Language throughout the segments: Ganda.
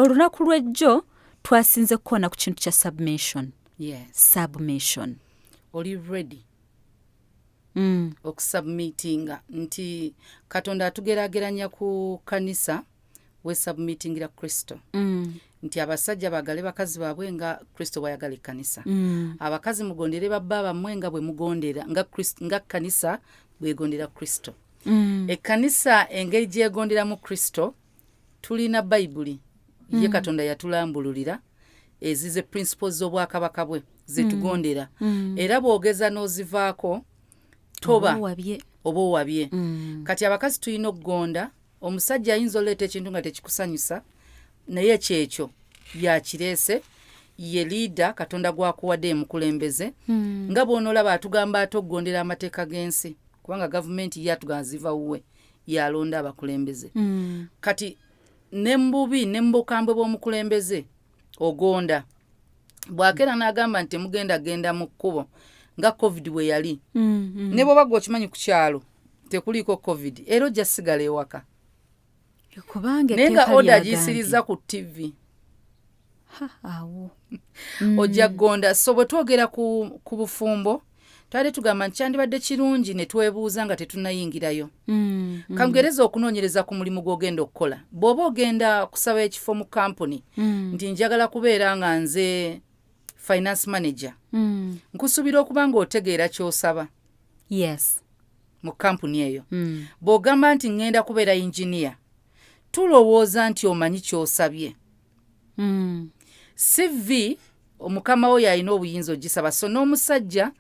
olunaku lw'ejjo twasinze kukoona ku kintu kya submission. Yes. Submission. Oli ready? Okusubmitinga nti Katonda atugerageranya ku kanisa we submitingira Kristo. Nti abasajja bagale bakazi baabwe nga Kristo bwayagala kanisa. Abakazi mugondere babba mmwe nga bwe mugondera nga kanisa bwegondera Kristo. Ekkanisa engeri gyegondera mu Kristo tulina Bayibuli ye Katonda yatulambululira ezize principles z'obwakabaka bwe zetugondera. Era bwogeza n'ozivaako toba oba owabye. Kati abakazi tulina okugonda. Omusajja ayinza oleeta ekintu nga tekikusanyusa naye kyekyo yakireese ye leader Katonda gwakuwadde mukulembeze nga bw'onoolaba atugamba atogondera amateeka g'ensi kubanga gavumenti yatugaziva uwe yalonda abakulembeze. Kati nembubi nembukambwe bw'omukulembeze ogonda bwakera n'agamba nti mugenda mu kkubo nga COVID bwe yali ne bw'oba gwokimanyi ku kyalo tekuliiko COVID era ojja sigala ewaka naye nga oda gisiriza ku TV ojja gonda. So bwe twogera ku bufumbo twali tugamba nti kyandibadde kirungi ne twebuuza nga tetunayingirayo. Kangereza okunoonyereza ku mulimu gw'ogenda okukola. Bw'oba ogenda kusaba ekifo mu kampuni nti njagala kubeera nga nze finance manager, nkusuubira okuba nga otegeera ky'osaba. Yes. Mu kampuni eyo. Bw'ogamba nti ngenda kubeera engineer, tulowooza nti omanyi ky'osabye. CV omukama wo yalina obuyinza ogisaba. So n'omusajja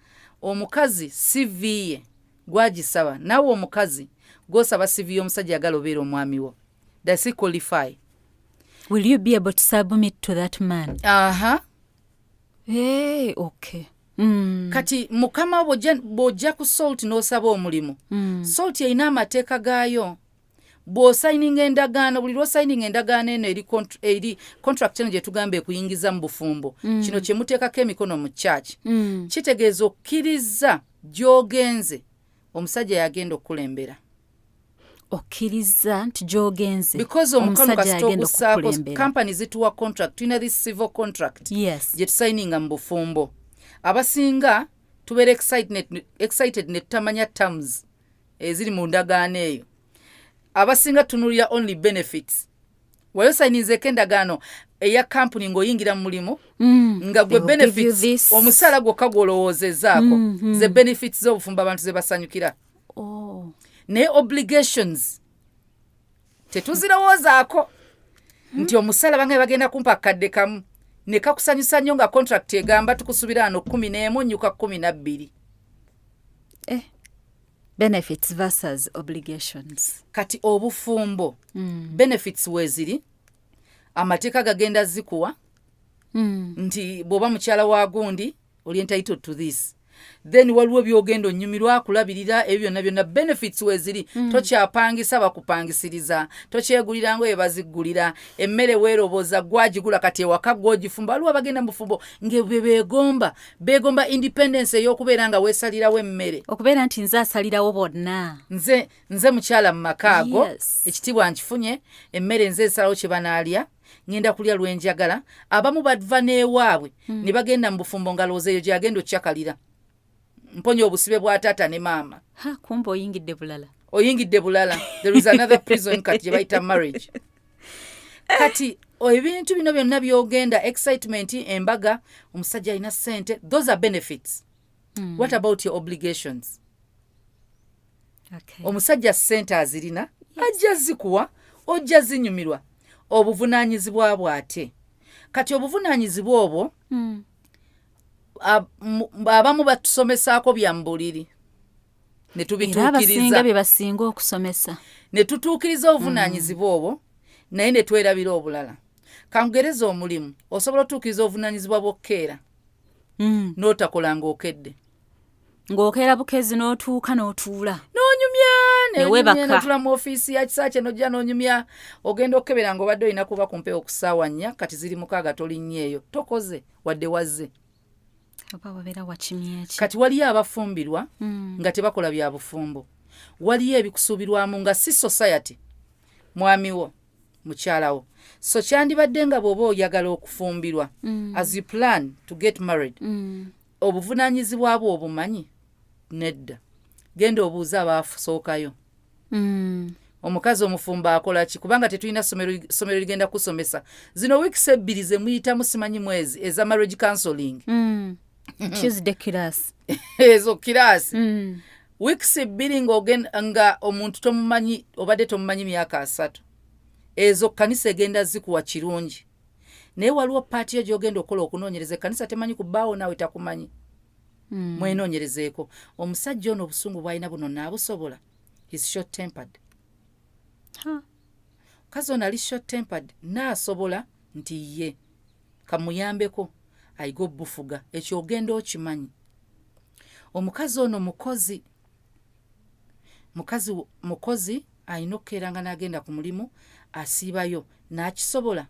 omukazi CV ye gwagisaba. Naawe omukazi gw'osaba CV y'omusajja yagala obeera omwami wo. Does he qualify? Will you be able to submit to that man? Hey, okay. Kati mukama bw'ojja ku Salt n'osaba omulimu. Salt erina amateeka gaayo. Bw'osayininga endagaano, buli lw'osayininga endagaano eno eri contract eno gye tugamba ekuyingiza mu bufumbo. Kino kye muteekako emikono mu church. Kitegeeza okkiriza gy'ogenze omusajja yagenda okukulembera. Okkiriza nti gy'ogenze omusajja yagenda okukulembera. Company zituwa contract, tulina this civil contract. Yes. Gye tusayininga mu bufumbo. Abasinga tubeera excited ne tutamanya terms eziri mu ndagaano eyo. Abasinga tunulira only benefits. Wayo sayininzeeko endagaano eya company ng'oyingira mu mulimu nga gwe benefits omusala gwokka gw'olowoozezaako ze benefits z'obufumbo abantu ze basanyukira. Naye obligations tetuzirowoozaako nti omusala bange bagenda kumpa akadde kamu ne kakusanyusa nnyo nga contract egamba tukusubira ano 11 nnyuka 12. Benefits versus obligations. Kati obufumbo benefits weziri amateeka gagenda zikuwa nti bw'oba mukyala wa gundi oli entitled to this. Then waliwo byogenda onnyumirwa kulabirira ebyo byonna benefits weziri. Tokyapangisa bakupangisiriza, tokyegulira ngoye baziggulira, emmere weeroboza gwagigula kati ewaka gw'ogifumba. Waliwo abagenda mu bufumbo beegomba independence ey'okubeera nga weesalirawo emmere, okubeera nti nze asalirawo bonna, nze mukyala mu maka ago, ekitiibwa nkifunye, emmere nze nsalawo kye banaalya, ngenda kulya lwenjagala. Abamu bava n'ewaabwe ne bagenda mu bufumbo nga lowooza eyo gyagenda okyakalira. Mponya obusibe bwa taata ne maama. Kumbe oyingidde bulala. There is another prison kati gye bayita marriage. Kati ebintu bino byonna byogenda excitement, embaga, omusajja alina ssente, those are benefits. What about your obligations? Okay. Omusajja ssente azirina, ajja zikuwa, ojja zinyumirwa. Obuvunaanyizibwa bwate. Kati obuvunaanyizibwa obwo abamu batusomesaako bya mbuliri ne tubituukiriza. Bye basinga okusomesa ne tutuukiriza obuvunaanyizibwa obwo naye ne twerabira obulala. Kangereza omulimu osobola otuukiriza obuvunaanyizibwa bw'okkeera n'otakola ng'okedde. Ng'okeera bukezi n'otuuka n'otuula n'onyumya n'otula mu ofiisi ya kisaakye n'ojja n'onyumya. Ogenda okukebera ng'obadde olina kuba ku mpewo ku ssaawa 4 kati ziri 6 tolinnyeeyo, tokoze wadde wazze. Kati waliyo abafumbirwa nga tebakola bya bufumbo. Waliyo ebikusuubirwamu nga si society mwami wo mukyalawo. So kyandibadde nga bw'oba oyagala okufumbirwa as you plan to get married, obuvunaanyizibwa bwo obumanyi? Nedda. Genda obuuze abaasookayo. Omukazi omufumbo akola ki? Kubanga tetulina ssomero ligenda kusomesa. Zino weeks 2 ze muyitamu simanyi mwezi eza marriage counseling. Tuesday class. Ezo class. Weeks 2 nga omuntu tomumanyi, obadde tomumanyi myaka 3. Ezo kanisa egenda zikuwa kirungi. Naye waliwo paati yo gy'ogenda okola okunoonyereza. Kanisa temanyi kubbaawo naawe takumanyi. Mwenoonyerezeeko. Omusajja ono obusungu bw'alina buno naabusobola. He's short tempered. Kazi ono ali short tempered naasobola nti ye kamuyambeko ayiga obufuga. Ekyo ogenda okimanyi. Omukazi ono mukozi alina okukeeranga n'agenda ku mulimu asiibayo n'akisobola.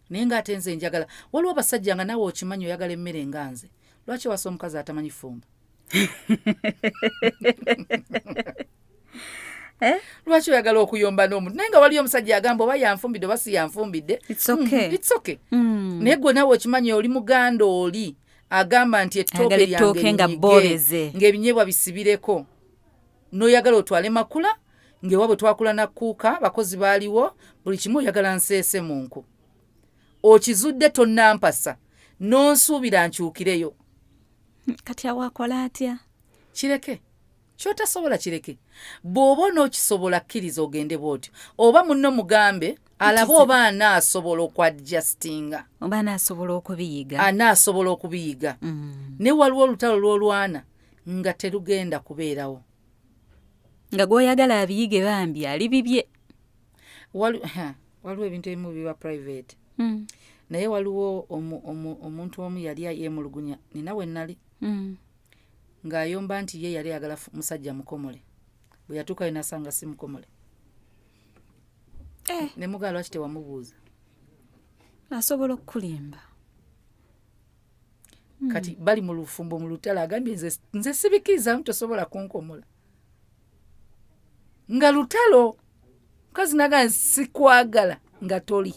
Naye ng'ate nze njagala. Waliwo abasajja nga naawe okimanyi oyagala emmere nga nze. Lwaki wasa omukazi atamanyi fumba? Lwaki oyagala okuyomba n'omuntu? Naye nga waliyo omusajja agamba oba yanfumbidde oba si yanfumbidde. It's okay. Naye gwe naawe okimanyi oli muganda oli agamba nti ettooke lyange nga boleze ng'ebinyeebwa bisibireko. N'oyagala otwale Makula ng'ewa bwe twakula nakkuuka bakozi baaliwo buli kimu oyagala nseese mu nku. Okizudde tonnampasa n'onsuubira nkyukireyo. Kati awakola atya? Kireke. Kyotasobola kireke. Bw'oba n'okisobola kkiriza ogende bw'otyo. Oba munno mugambe alaba oba anaasobola okwadjustinga. Oba anaasobola okubiyiga. Anaasobola okubiyiga. Ne waliwo olutalo lw'olwana nga terugenda kubeerawo. Nga gw'oyagala abiyige bambi ali bibye. Waliwo ebintu ebimu biba private. Naye waliwo omuntu omu yali yeemulugunya. Nina we nnali. Ng'ayomba nti ye yali ayagala musajja mukomole. Bwe yatuukayo n'asanga si mukomole. Ne mugala lwaki tewamubuuza? Asobola okukulimba. Kati bali mu lufumbo mu lutalo agambye nze sibikirizamu tosobola kunkomola. Nga lutalo mukazi naga sikwagala nga toli.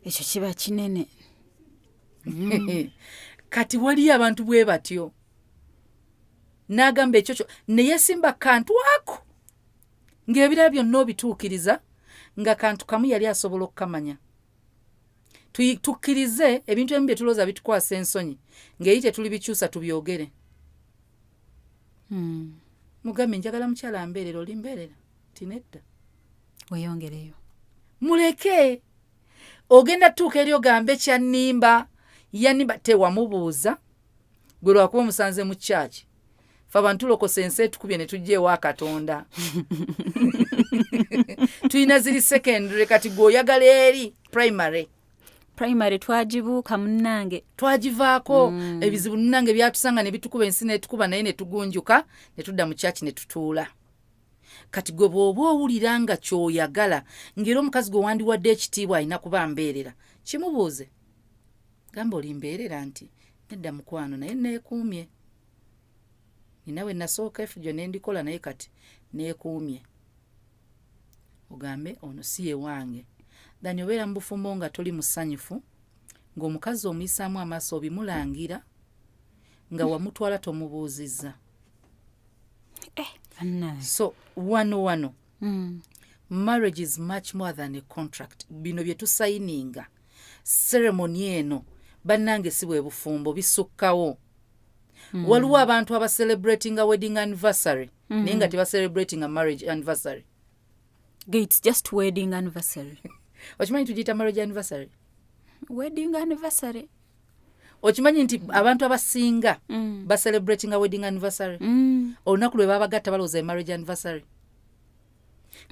Ekyo kiba kinene. Kati waliyo abantu bwe batyo. N'agamba ekyo ne yesimba kantu ako. Ng'ebirala byonna obituukiriza nga kantu kamu yali asobola okukamanya. Tukkirize ebintu ebimu bye tulowooza bitukwasa ensonyi ng'eri tuli bikyusa tubyogere. Mugambe njagala mukyala ambeerera oli mbeerera. Tinedda. Weyongereyo. Muleke. Ogenda tuuka eri ogambe kyannimba. Yanimba tewamubuuza. Gwe lwakuba omusanze mu kyaki. Fe abantu tulokose ensi etukubye ne tujja ewa Katonda. Tuyina ziri secondary kati gwe oyagala eri primary twagibuuka munnange. Twagivaako. Ebizibu munnange byatusanga ne bitukuba ensi netukuba naye ne tugunjuka ne tudda mu kyaki ne tutuula. Kati gwe bw'oba owulira nga ky'oyagala ng'era omukazi gwe wandiwadde ekitiibwa alina kuba mbeerera. Kimubuuze. Gamba oli mbeerera nti nedda mukwano naye neekuumye. Ninawe nasooka efujo ne ndikola naye kati neekuumye. Ogambe ono si ye wange. Dani obeera mu bufumbo nga toli musanyufu ng'omukazi omuyisaamu amaaso obimulangira nga wamutwala tomubuuzizza. So wano marriage is much more than a contract. Bino bye tusayininga ceremony eno bannange si bwe bufumbo bisukkawo. Waliwo abantu abacelebrating a wedding anniversary naye nga tebacelebrating a marriage anniversary. It's just wedding anniversary. Okimanyi tugiyita marriage anniversary? Wedding anniversary. Okimanyi nti abantu abasinga bacelebrating a wedding anniversary. Olunaku lwe babagatta balowooza marriage anniversary.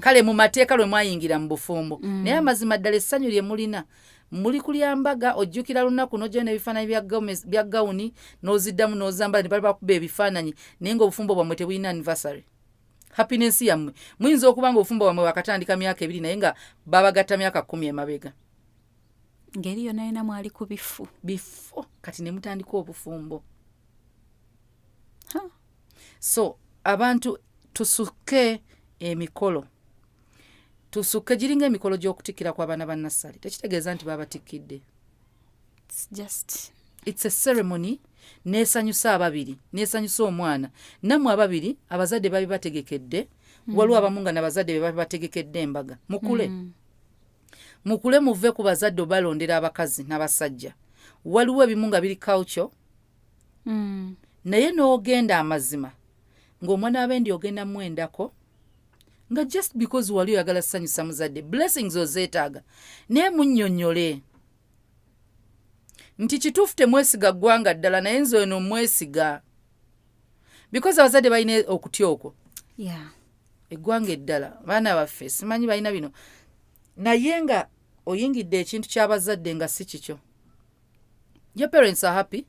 Kale mu mateeka lwe mwayingira mu bufumbo. Naye amazima ddala essanyu lye mulina. Muli kulyambaga ojjukira lunaku n'ogyona ebifaananyi bya gawuni n'oziddamu n'ozambala ne bali bakuba ebifaananyi naye ng'obufumbo bwammwe tebulina anniversary. Happiness yammwe muyinza okuba nga obufumbo bwammwe bwakatandika myaka 2 naye nga babagatta myaka 10 emabega. Ngeri yonna yina mwali ku bifo kati ne mutandika obufumbo. So abantu tusuke emikolo. tusukke giringa emikolo gy'okutikkira kw'abaana ba nassali tekitegeeza nti baabatikkidde. It's a ceremony neesanyusa ababiri neesanyusa omwana nammwe ababiri abazadde babi bategekedde waliwo abamu nga n'abazadde be babi bategekedde embaga mukule muve ku bazadde balondera abakazi n'abasajja waliwo ebimu nga biri culture naye n'ogenda amazima ng'omwana abendi ogenda mwendako nga just because wali oyagala sanyusa muzadde blessings ozeetaaga naye munnyonnyole nti kituufu temwesiga ggwanga ddala naye nze eno mwesiga because abazadde balina okutya okwo eggwanga eddala baana baffe simanyi balina bino naye nga oyingidde ekintu ky'abazadde nga si kikyo. Your parents are happy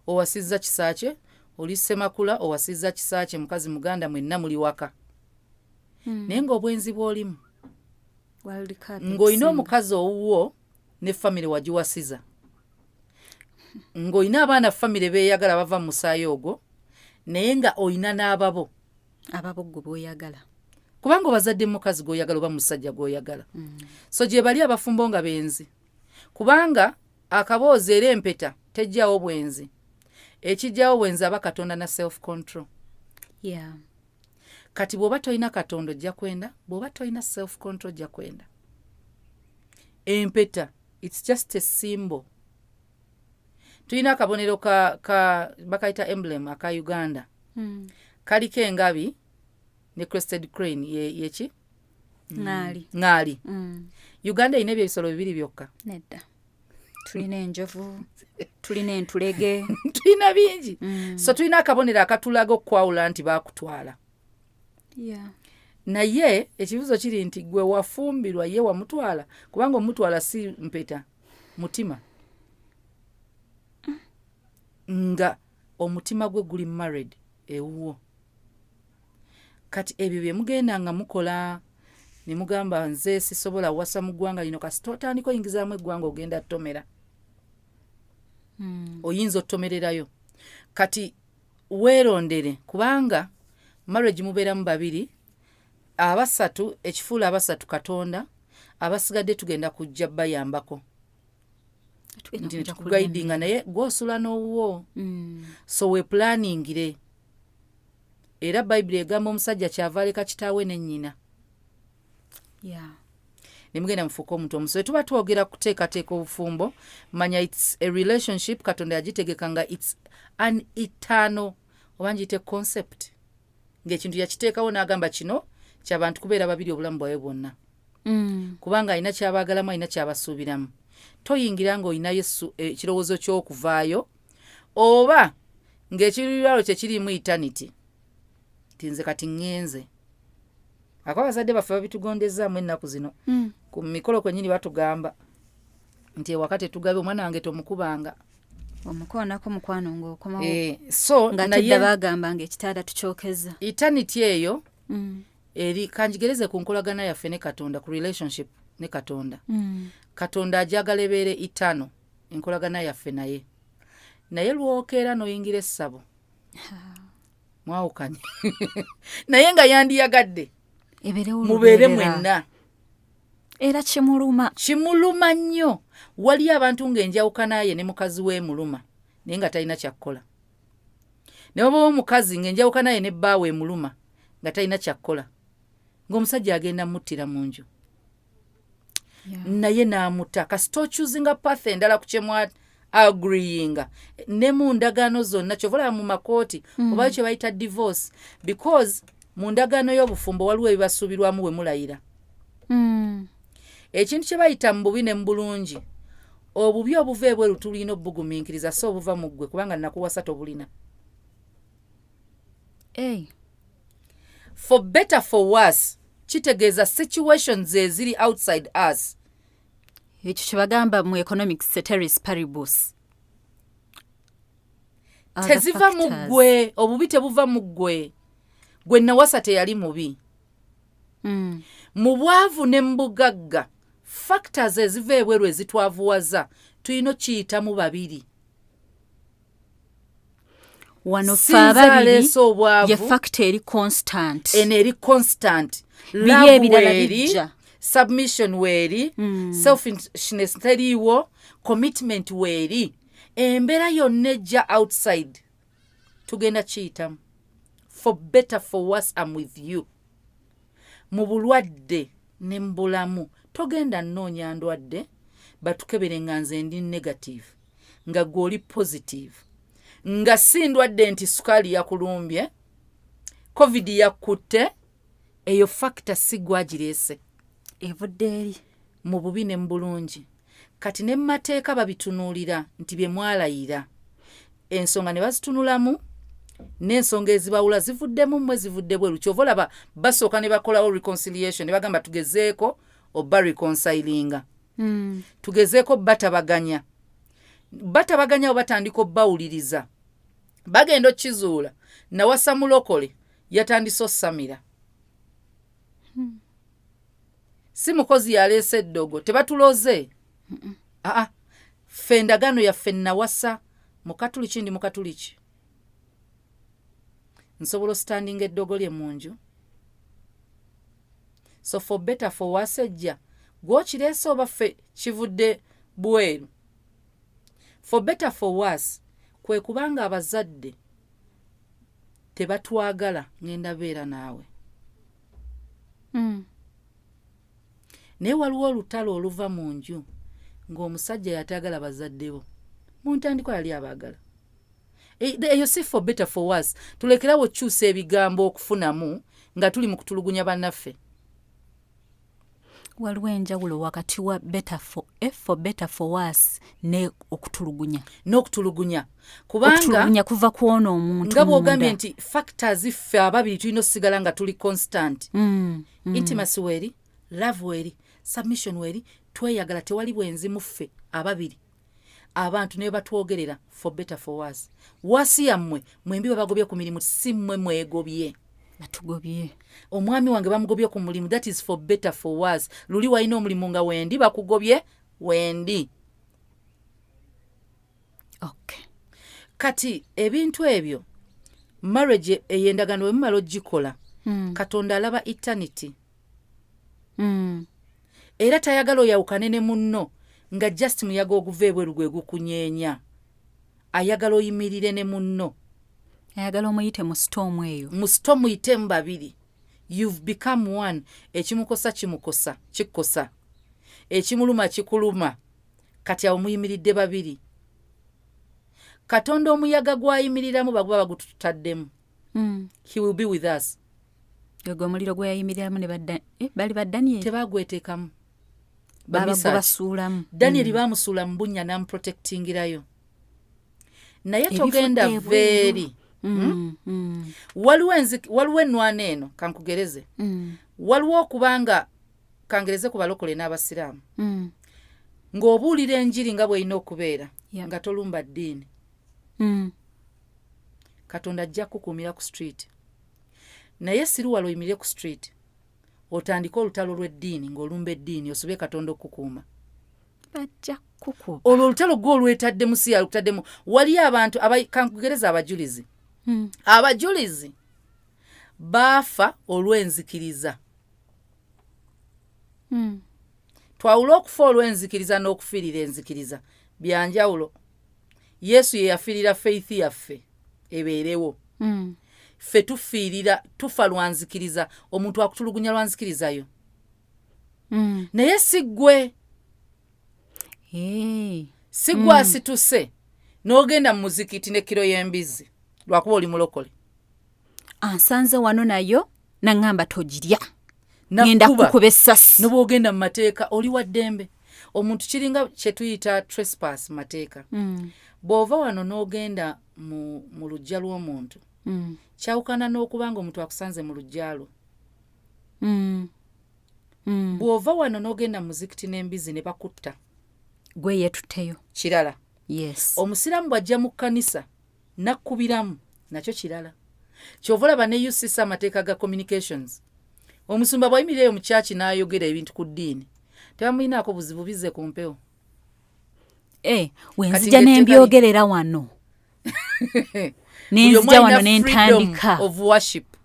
owasizza kisaakye oli Semakula owasizza kisaakye mukazi muganda mwenna muli waka naye ng'obwenzi bw'olimu ng'olina omukazi owuwo ne famire wagiwasiza ng'olina abaana famire beeyagala bava mu musaayi ogwo naye nga olina n'ababo gwe b'oyagala kubanga obazadde mukazi gw'oyagala oba musajja gw'oyagala so gye bali abafumbo nga benzi kubanga akaboozi era empeta tejjawo bwenzi ekijjawo bwenzi aba Katonda na self control. Kati bw'oba tolina Katonda ojja kwenda bw'oba tolina self control ojja kwenda. Empeta it's just a symbol. Tulina akabonero bakayita emblem aka Uganda kaliko engabi ne crested crane yeki ŋŋaali. Uganda erina ebisolo bibiri byokka. Nedda tulina enjovu tulina entulege tulina bingi so tulina akabonero akatulaga okwawula nti baakutwala. Naye ekibuzo kiri nti gwe wafumbirwa ye wamutwala kubanga omutwala si mpeta mutima nga omutima gwe guli married ewuwo. Kati ebyo bye mugenda nga mukola ne mugamba nze sisobola wasa mu ggwanga lino kasita otandika oyingizaamu eggwanga ogenda ttomera oyinza ottomererayo. Kati weerondere kubanga marriage mubeeramu babiri abasatu ekifuula abasatu Katonda abasigadde tugenda kujja bayambako nti tukugaidinga naye gw'osula n'owuwo so we planningire era Bayibuli egamba omusajja kyava aleka kitaawe ne nnyina ne mugenda mufuuka omuntu omusobe. Tuba twogera kuteekateeka obufumbo manya it's a relationship Katonda yagitegeka nga it's an eternal oba ngiyite concept ng'ekintu yakiteekawo n'agamba kino ky'abantu kubeera babiri obulamu bwawe bwonna kubanga alina kyabaagalamu alina kyabasuubiramu. Toyingira ng'olina Yesu ekirowoozo ky'okuvaayo oba ng'ekirirwalo kye kirimu eternity tinze kati ŋŋenze ako abazadde baffe babitugondezaamu ennaku zino ku mikolo kwennyini batugamba nti ewaka tetugabe omwana wange tomukubanga omukoonako mukwano ng'okomawo so nga tudda bagamba ng'ekitaala tukyokeza eternity eyo eri kanjigereze ku nkolagana yaffe ne Katonda ku relationship ne Katonda Katonda ajagala ebeere etano enkolagana yaffe naye lwokeera n'oyingira essabo mwawukanye naye nga yandiyagadde mubeere mwenna era kimuluma nnyo. Waliyo abantu ng'enjawukanaye ne mukazi we muluma naye nga talina kyakkola ne waba omukazi ng'enjawukanaye ne bbaawe muluma nga talina kyakkola ng'omusajja agenda muttira mu nju naye n'amutta kasita okyuzinga path endala ku kyemwa agreeing ne mu ndagaano zonna kyovalaba mu makooti oba kye bayita divorce because mu ndagaano y'obufumbo waliwo ebibasuubirwamu bwe mulayira ekintu kye bayita mu bubi ne mu bulungi obubi obuva ebweru tulina obugumiikiriza so obuva mu ggwe kubanga nakuwasa tobulina. For better for worse kitegeeza situations eziri outside us ekyo kye bagamba mu economics ceteris paribus teziva mu ggwe obubi tebuva mu ggwe gwe nawasa teyali mubi mu bwavu ne mu bugagga factors eziva ebweru ezitwavuwaza tulina okiyitamu babiri wano ffe ababiri ye factor eri constant eno eri constant biri ebirala bijja submission weeri, selfishness teriiwo, commitment weeri, embeera yonna ejja outside tugenda kiyitamu. For better for worse I'm with you. Mu bulwadde ne mu bulamu togenda nnoonya ndwadde batukebere nga nze ndi negative nga gwe oli positive, nga si ndwadde nti sukaali yakulumbye, covid yakutte, eyo factor si gwagireese, evudde eri mu bubi ne mu bulungi. Kati ne mu mateeka babitunuulira nti bye mwalayira, ensonga ne bazitunulamu, n'ensonga ezibawula zivuddemu mmwe zivudde bweru. Kyova olaba basooka ne bakolawo reconciliation ne bagamba tugezeeko oba reconcilinga. Tugezeeko batabaganya oba batandika obbawuliriza. Bagenda okkizuula nawasa mulokole yatandise ossamira. Si mukozi yaleese eddogo, tebatuloze. Ffe endagaano yaffe nawasa mukatuliki ndi mukatuliki. Nsobola standing eddogo lye mu nju. So for better for worse ejja gwokireese oba ffe kivudde bweru. For better for worse kwe kubanga abazadde tebatwagala ngenda beera naawe. Naye waliwo olutalo oluva mu nju ng'omusajja yatagala bazadde bo. Mu ntandikwa yali abaagala. Eyo si for better for worse. Tulekerawo okyusa ebigambo okufunamu nga tuli mu kutulugunya bannaffe. Waliwo enjawulo wakati wa for better for worse ne okutulugunya. N'okutulugunya. Kubanga okutulugunya kuva kuona omuntu. Nga bw'ogambye nti factors iffe ababiri tulina osigala nga tuli constant. Intimacy weeri, love weeri, submission weeri, tweyagala tewali bwenzi mu ffe ababiri. Abantu ne batwogerera for better for worse. Wasi yammwe mwembi bagobye ku mirimu si mmwe mwegobye. Batugobye. Omwami wange bamugobye ku mulimu, that is for better for worse. Luli walina omulimu nga wendi bakugobye wendi. Okay. Kati ebintu ebyo marriage eyendagano bwe mumala ogikola Katonda alaba eternity. Era tayagala oyawukane ne munno nga just muyaga oguva ebweru gwe gukunyeenya. Ayagala oyimirire ne munno. Ayagala omuyite mu storm eyo. Mu storm muyite mu babiri. You've become one. Ekimukosa kimukosa, kikosa. Ekimuluma kikuluma. Kati awo muyimiridde babiri. Katonda omuyaga gwayimiriramu baguba bagututaddemu. He will be with us. Yego omuliro gwe yayimiriramu ne bali ba Daniel. Tebagweteekamu. Basuulamu. Daniel bamusuula mu bunnya n'amuprotectingirayo. Naye togenda veeri. Waliwo ennwana eno kankugereze. Waliwo okubanga kangereze ku balokole n'abasiraamu. Ng'obuulira enjiri nga bw'erina okubeera nga tolumba ddiini. Katonda ajja kukuumira ku street. Naye siruwala oyimirire ku street otandika olutalo lw'eddiini ng'olumba eddiini osubye Katonda okukuuma. Bajja kukuba. Olwo olutalo gw'olwetaddemu si yalutaddemu. Wali abantu kankugereza abajulizi. Abajulizi baafa olw'enzikiriza. Twawula okufa olw'enzikiriza n'okufiirira enzikiriza byanjawulo. Yesu ye yafiirira faith yaffe ebeerewo. Ffe tufiirira tufa lwanzikiriza, omuntu akutulugunya lwanzikirizayo. Naye si ggwe. Si ggwe asituse n'ogenda mu muzikiti ne kiro y'embizi lwakuba oli mulokole. Ansanze wano nayo naŋŋamba togirya. Ngenda kukuba essasi. N'obwogenda mu mateeka oli wa ddembe. Omuntu kiringa kye tuyita trespass mateeka. Bw'ova wano n'ogenda mu luggya lw'omuntu. Kyawukana n'okubanga omuntu akusanze mu luggya lwo. Bw'ova wano n'ogenda mu muzikiti n'embizi ne bakutta. Gwe yeetutteyo. Kirala. Yes. Omusiraamu bw'ajja mu kkanisa nakkubiramu nakyo kirala. Kyova olaba ne UCC amateeka ga communications. Omusumba bw'ayimirireyo mu kyaki n'ayogera ebintu ku ddiini tebamulinaako buzibu bizze ku mpewo. Wenzija n'embyogerera wano. Nenzija wano n'entandika. Of worship.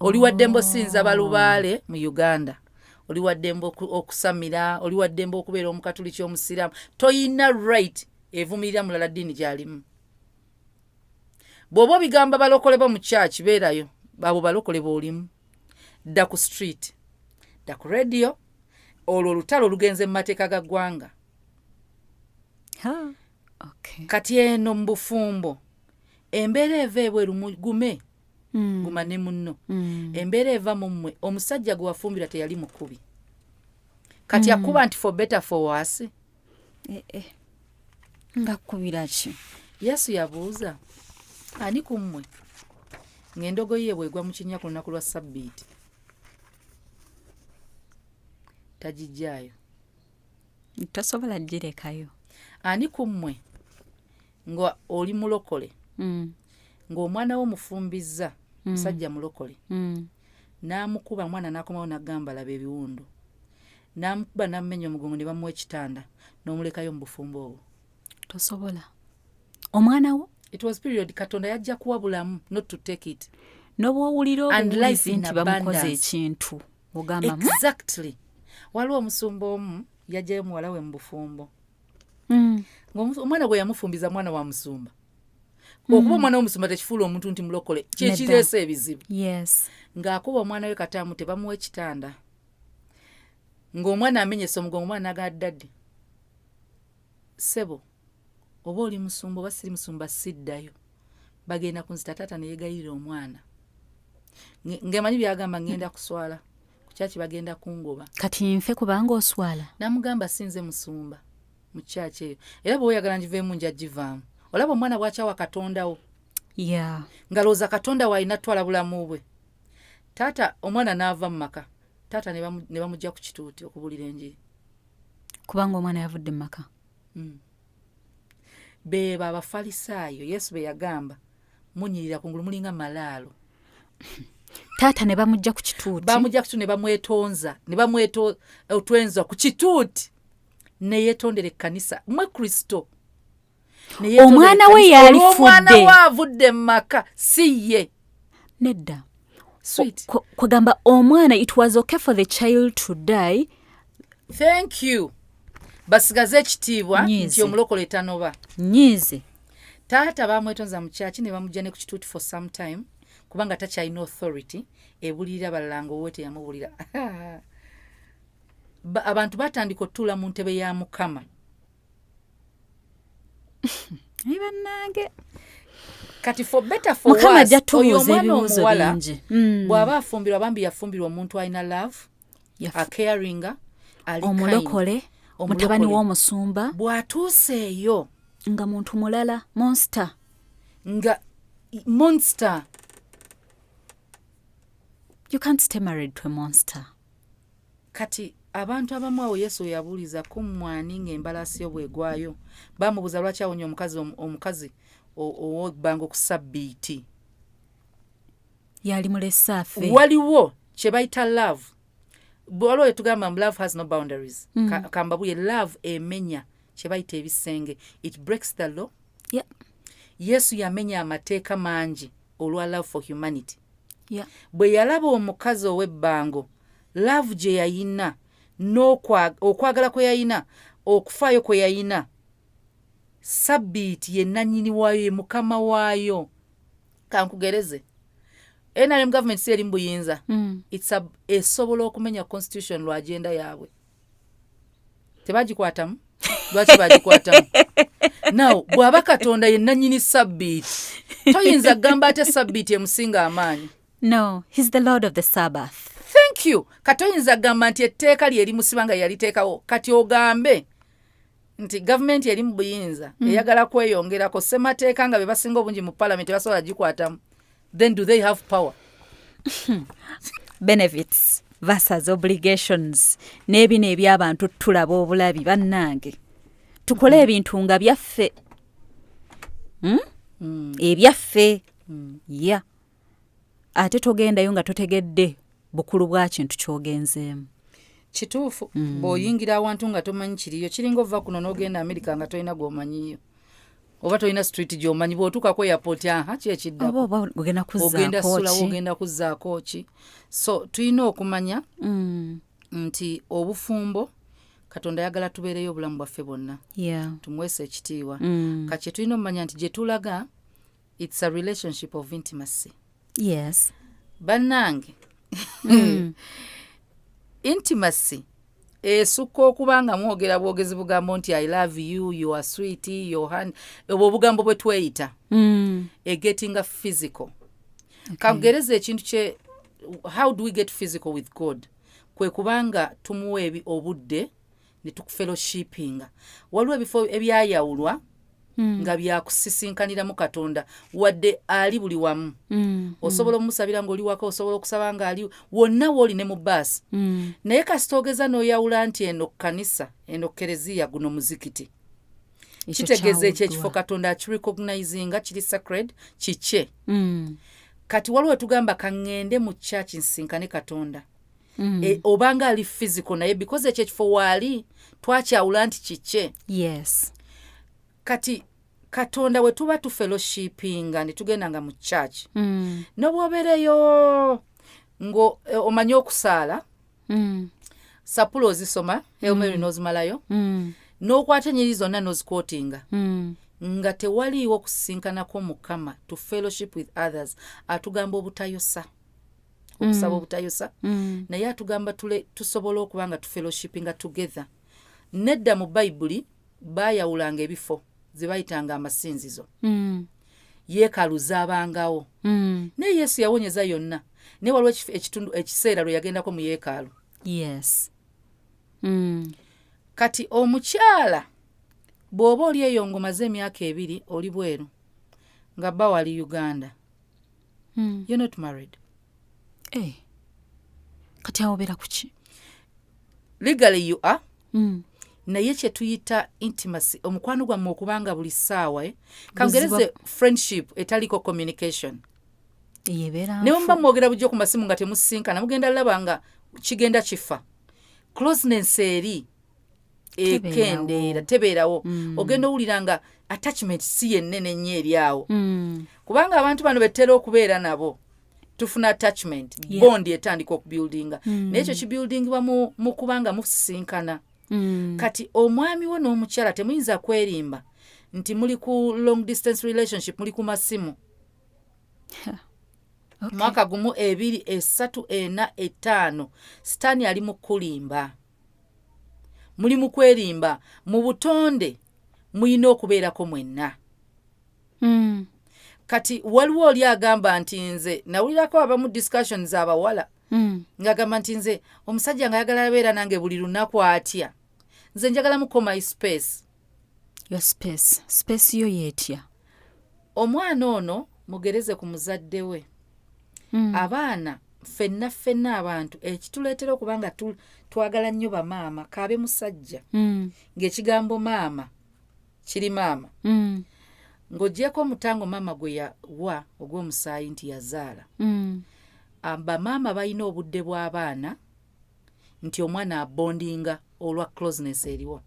Oli wadde mbosinza balubaale mu Uganda. oli waddembe okusamira, oli waddembe okubeera omukatuliki omusiraamu, toyina right evumirira mulala ddiini gy'alimu. Bw'oba obigamba balokole bo mu church beerayo, abo balokole boolimu. Dda ku street, dda ku radio, olwo olutalo olugenze mu mateeka ga ggwanga. Okay. Kati eno mu bufumbo embeera eva ebweru gume guma ne munno. Embeera eva mu mmwe omusajja gwe wafumbira teyali mukubi. Kati akuba nti for better for worse. Nga kubira ki? Yesu yabuuza, ani ku mmwe ng'endogoyi ye bw'egwa mu kinnya ku lunaku lwa Ssabbiiti tagijjaayo? Tosobola girekayo. Ani ku mmwe nga oli mulokole ng'omwana wo mufumbizza musajja mulokole n'amukuba, mwana n'akomawo n'agamba laba ebiwundu, n'amukuba n'ammenya omugongo ne bamuwa ekitanda n'omulekayo mu bufumbo obwo? Tosobola. Omwana wo? It was period Katonda yajja kuwa bulamu, not to take it. N'obwowulira obuwulizi nti bamukoze ekintu ogamba exactly. Waliwo omusumba omu yajjayo muwala we mu bufumbo. Omwana gwe yamufumbiza mwana wa musumba. Okuba omwana w'omusumba tekifuula omuntu nti mulokole, kyekireese ebizibu. Yes. Ng'akuba omwana we kataamu tebamuwa ekitanda. Ng'omwana amenyese omugongo, omwana n'agamba daddi, ssebo, oba oli musumba oba siri musumba siddayo. Bagenda kunzita, taata ne yeegayirira omwana. Ng'emanyi byagamba ngenda kuswala. Ku kyaki bagenda kungoba. Kati nfe kubanga oswala? Namugamba sinze musumba mu kyaki eyo. Era bw'oyagala ngiveemu nja givaamu. Olaba omwana bw'akyawa Katondawo. Yeah. Ngalooza Katonda w'alina twala bulamu bwe. Taata omwana n'ava mu maka. Taata ne bamugya ku kituuti okubuulira enjiri. Kubanga omwana yavudde mu maka. Beeba Abafalisaayo, Yesu be yagamba munyirira kungulu mulinga malaalo. Taata ne bamugya ku kituuti. Bamugya ku kituuti ne bamwetonza, otwenza ku kituuti ne yeetondera ekkanisa. Mwe Kristo. Omwana we yalifudde. Omwana we avudde mu maka, si ye. Nedda. Sweet. Kugamba omwana, it was okay for the child to die. Thank you. Basigaze ekitiibwa nti omulokole tanoba. Nyize. Taata bamwetonza mu kyaki ne bamugya ne ku kituuti for some time kubanga takyalina authority ebulirira balala ng'owe teyamubulira. Abantu batandika otuula mu ntebe ya Mukama. Ibannange. Kati for better for worse, oyo omwana omuwala bw'aba afumbirwa, bambi yafumbirwa omuntu alina love, acaringa, ali omulokole, mutabani w'omusumba. Bw'atuuse eyo nga muntu mulala, monster. Nga monster. You can't stay married to a monster. Kati abantu abamu awo Yesu yabuuliza kummwani ng'embalaasi yo bw'egwayo. Bamubuuza lwaki awonya omukazi ow'ebbanga ku Ssabbiiti. Yali mulesa afe. Waliwo kye bayita love. Waliwo tugamba love has no boundaries. Kambabuye love emenya kye bayita ebisenge. It breaks the law. Yeah. Yesu yamenya amateeka mangi olwa love for humanity. Yeah. Bwe yalaba omukazi ow'ebbango, love gye yayina, okwagala kwe yayina, okufaayo kwe yayina, Ssabbiiti ye nannyini waayo, ye mukama waayo. Kankugereze. NRM government si eri mu buyinza. Esobola okumenya constitution lwa agenda yaabwe. Tebagikwatamu? Lwaki bagikwatamu? Now, bw'aba Katonda ye nannyini Ssabbiiti, toyinza gamba ate Ssabbiiti emusinga amaanyi. No, he's the Lord of the Sabbath. Thank you. Katoyinza gamba nti etteeka lyeri musibanga yaliteekawo. Kati ogambe nti government yeri mu buyinza eyagala kweyongerako ssemateeka nga be basinga obungi mu parliament basobola gikwatamu. Then do they have power? Benefits versus obligations. N'ebino eby'abantu tulaba obulabi bannange. Tukole ebintu nga byaffe. Ebyaffe. Yeah. Ate togendayo nga totegedde bukulu bwa kintu ky'ogenzeemu. Kituufu. Bw'oyingira awantu nga tomanyi kiriyo, kiringa ova kuno n'ogenda Amerika nga tolina gw'omanyiyo. Oba tolina street gy'omanyi, bw'otuuka ku airport ki ekiddako. Oba ogenda kuzzaako ki. Ogenda sulawo, ogenda kuzzaako ki. So tulina okumanya nti obufumbo Katonda yagala tubeereyo obulamu bwaffe bwonna. Tumwese ekitiibwa. Kati tulina omanya nti gye tulaga it's a relationship of intimacy. Yes. Bannange. Intimacy esukka okuba nga mwogera bwogezi bugambo nti I love you, you are sweet, your hand. Obwo obugambo bwe tweyita. Getting a physical. Kagereza ekintu kye how do we get physical with God? Kwe kubanga tumuwe obudde ne tukufellowshippinga. Waliwo ebifo ebyayawulwa nga byakusisinkanira mu Katonda wadde ali buli wamu. Osobola omusabira ng'oli waka, osobola okusaba nga ali wonna w'oli ne mu baasi. Naye kasitogeza n'oyawula nti eno kanisa, eno kereziya, guno muzikiti. Kitegeeza ekifo Katonda akirecognizinga kiri sacred kikye. Kati waliwo tugamba kaŋŋende mu church nsinkane Katonda. Obanga ali physical naye because ekifo waali twakyawula nti kikye. Yes. Kati Katonda we tuba tu fellowshippinga ne tugenda nga mu church. N'obwobeereyo ngo omanyi okusaala. Sapulo ozisoma, Hail Mary n'ozimalayo. N'okwata ennyiriri zonna n'ozikwotinga. Nga tewaliiwo kusinkanako Mukama to fellowship with others. Atugamba obutayosa. Okusaba obutayosa. Naye atugamba tusobola okuba nga tu fellowshippinga together. Nedda mu Bayibuli baayawulanga ebifo ze bayitanga amasinzizo. Yeekaalu zaabangawo. Naye Yesu yawonyeza yonna. Naye waliwo ekiseera lwe yagendako mu yeekaalu. Yes. Kati omukyala bw'oba oli eyo ng'omaze emyaka 2 oli bweru nga bba wali Uganda. You're not married. Kati awobeera kuki? Legally you are. Naye kye tuyita intimacy, omukwano gwammwe okubanga buli ssaawa. Kangereze friendship etaliko communication. Ne mba mwogera bujjo ku masimu nga temusinkana mugenda laba nga kigenda kifa. Closeness eri ekendeera tebeerawo. Ogenda owulira nga attachment si yennene nnyo eri awo. Kubanga abantu bano betera okubeera nabo tufuna attachment, bond etandika okubuildinga. Naye ekyo kibuildingibwa mu kubanga musisinkana. Kati omwami wo n'omukyala temuyinza kwerimba nti muli ku long distance relationship, muli ku masimu. Mwaka gumu 2, 3, 4, 5 Sitaani ali mu kulimba. Muli mu kwerimba mu butonde muyina okubeerako mwenna. Kati waliwo oli agamba nti nze nawulirako abamu discussions abawala ng'agamba nti nze omusajja nga ayagala abeera nange buli lunaku atya. Nze njagala muko my space. Your space. Space yo yetya. Omwana ono mugereze ku muzadde we. Abaana ffenna abantu ekituleetera okubanga twagala nnyo bamaama kaabe musajja. Ng'ekigambo maama kiri maama. Ng'oggyeko omutango maama gwe yawa ogw'omusaayi nti yazaala. Bamaama balina obudde bw'abaana nti omwana abondinga olwa closeness eriwo.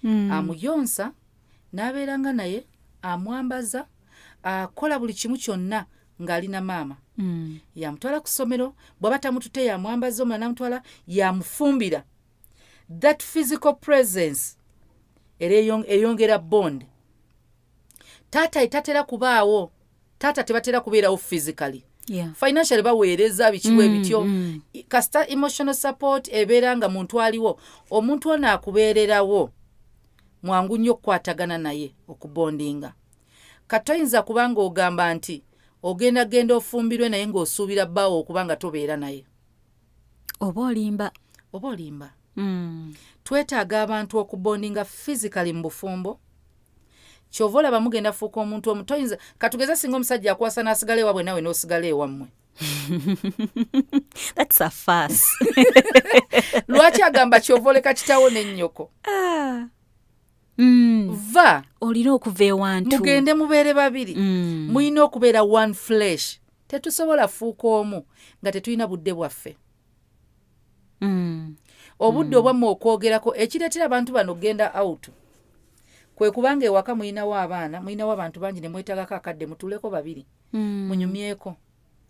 Amuyonsa n'abeeranga naye amwambaza akola buli kimu kyonna ng'alina maama. Yamutwala ku ssomero, bw'aba tamutute yamwambaza omwana namutwala yamufumbira. That physical presence era eyongera bond. Taata tatera kubaawo. Taata tebatera kubeerawo physically. Financially baweereza bikiwe ebityo. Kasita emotional support ebeera nga muntu aliwo. Omuntu ono akubeererawo. Mwangu nnyo okukwatagana naye okubondinga. Katoyinza kubanga ogamba nti genda ofumbirwe naye ng'osuubira bbaawo okubanga tobeera naye. Oba olimba. Twetaaga abantu okubondinga physically mu bufumbo. Kyova olaba mugenda fuuka omuntu omutoyinza katugeza singa omusajja akwasa n'asigala ewaabwe nawe n'osigala ewammwe. That's a fuss. Lwaki agamba kyova oleka kitaawo n'ennyoko? Va olina okuva ewantu mugende mubeere babiri. Muyina okubeera one flesh. Tetusobola fuuka omu nga tetulina budde bwaffe. Obudde obwammwe okwogerako ekireetera abantu bano genda out. Kwe kubanga ewaka muyinawo abaana, muyinawo abantu bangi ne mwetagako akadde mutuleko babiri. Munyumyeko.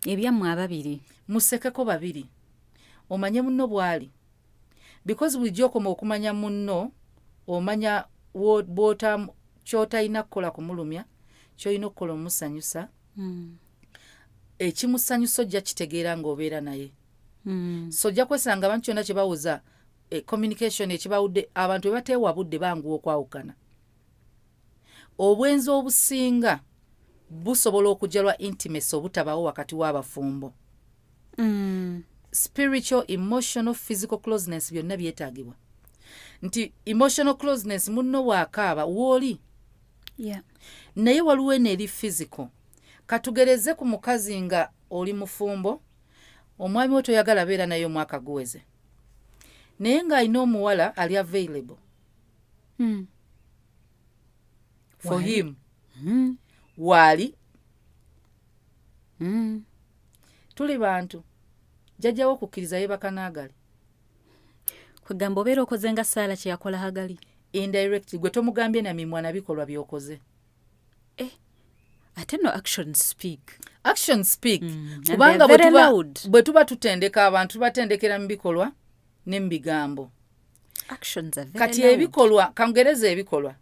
Ebyammwe ababiri. Musekeko babiri. omanye munno bwali, because bulijjo okoma okumanya munno omanya ky'otalina kukola kumulumya, ky'olina okukola omusanyusa. Ekimusanyusa ojja kitegeera ng'obeera naye. So ojja kwesanga abantu kyonna kye bawuza communication ekibawudde, abantu bwe bateewa budde banguwa okwawukana. Obwenzi obusinga busobola okujalwa intimacy obutabawo wakati w'abafumbo. Spiritual, emotional, physical closeness byonna byetaagibwa. Nti emotional closeness munno bw'akaaba w'oli. Naye waliwo eri physical. Katugereze ku mukazi nga oli mufumbo, omwami we toyagala beera naye omwaka guweze, naye ng'alina omuwala ali available for him. Waali tuli bantu jjajjawo okukkiriza yeebaka n'agali. Kwegamba obeera okoze nga Saala kye yakola Hagali. Indirect, gwe tomugambye na mimwa na bikolwa by'okoze. Ate no actions speak. Actions speak. Kubanga bwe tuba tutendeka abantu tubatendekera mu bikolwa ne mu bigambo. Actions are very kati loud. Ebikolwa, kangereza ebikolwa.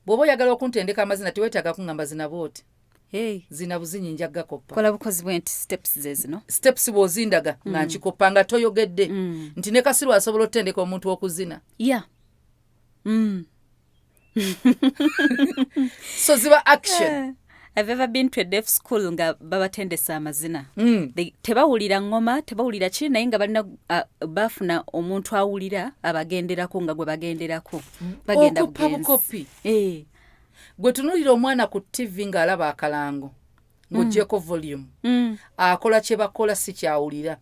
Bw'oba oyagala okuntendeka amazina teweetaaga kuŋŋamba zina booti. Zina buzinyi njagga koppa. Kola bukozi bw'enti steps ze zino. Steps bw'ozindaga nga nkikoppa nga toyogedde. Nti ne Kasiru asobola otendeka omuntu okuzina. So ziba action. I've ever been to a deaf school nga babatendesa amazina. Tebawulira ngoma, tebawulira ki, naye nga balina bafuna omuntu awulira abagenderako nga gwe bagenderako. Bagenda bugenzi. Gwe tunuulira omwana ku TV ng'alaba akalango ng'oggyeko volume. Akola kye bakola si kyawulira.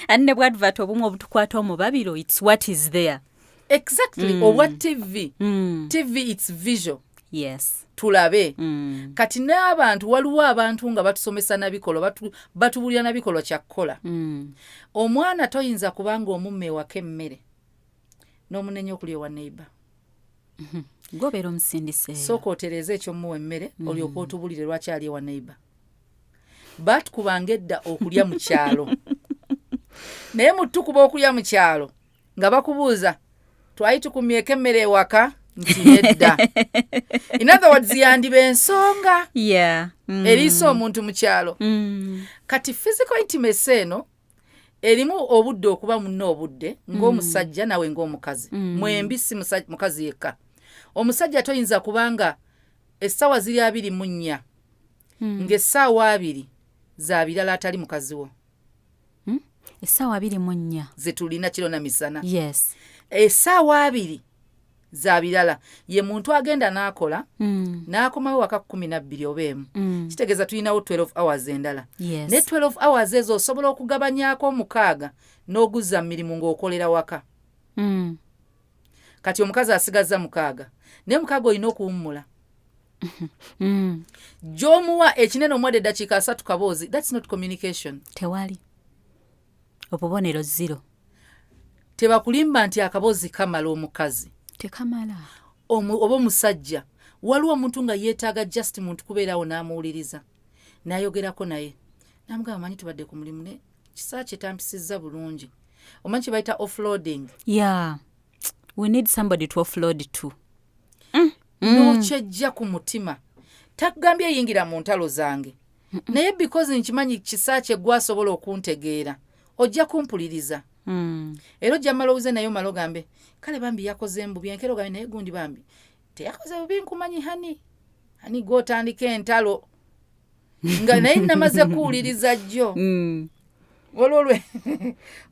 Ani ne bw'advert obumu obutukwata omubabiro, it's what is there. Exactly. Obwa TV. TV it's visual. Yes. Tulabe. Kati n'abantu waliwo abantu nga batusomesa nabikolwa batubulira nabikolwa kyakukola. Omwana toyinza kubanga omumme ewaka emmere n'omunenya okulya ewa neighbor. Gobeera omusindise. Sooka otereeza ekyomuwa emmere olyoka otubulire lwaki ali ewa neighbor. Batukubanga edda okulya mu kyalo. Naye mutukuba okulya mu kyalo nga bakubuuza twali tukumyeko emmere ewaka nti nedda. In other words yandiba ensonga eriisa omuntu mu kyalo. Kati physical intimacy eno erimu obudde okuba munno obudde ng'omusajja nawe ng'omukazi. Mwembi si mukazi yekka. Omusajja toyinza kubanga essaawa ziri 24 ng'essaawa 2 za birala atali mukazi wo. Essaawa 24 zetulina kiro na misana. Yes. Essaawa 2 za birala ye muntu agenda n'akola n'akomawo waka 12 oba emu. Kitegeeza tulinawo 12 hours endala. Yes. Ne 12 hours ezo osobola okugabanyaako 6 n'oguzza mirimu ng'okolera waka. Kati omukazi asigaza 6 ne 6 olina okuwummula. Gy'omuwa ekinene omwadde eddakiika 3 kaboozi, that's not communication. Tewali. Obubonero 0. Tebakulimba nti akaboozi kamala omukazi. Tekamala. Oba omusajja. Waliwo omuntu nga yeetaaga just muntu kubeerawo n'amuwuliriza. N'ayogerako naye. Namugamba manyi tubadde ku mulimu ne kisaa kye tampisizza bulungi. Omanyi kye bayita offloading. Yeah. We need somebody to offload to. N'okyejja ku mutima. Takugambye yingira mu ntalo zange. Naye because nkimanyi kisaa kye gwasobola okuntegeera. Ojja kumpuliriza. Era ojja malowooze naye omalogambe. Kale bambi yakoze mbubi enkero gabe naye gundi bambi. Teyakoze bubi nkumanyi hani. Hani gw'otandika entalo. Nga naye namaze kuwuliriza jjo.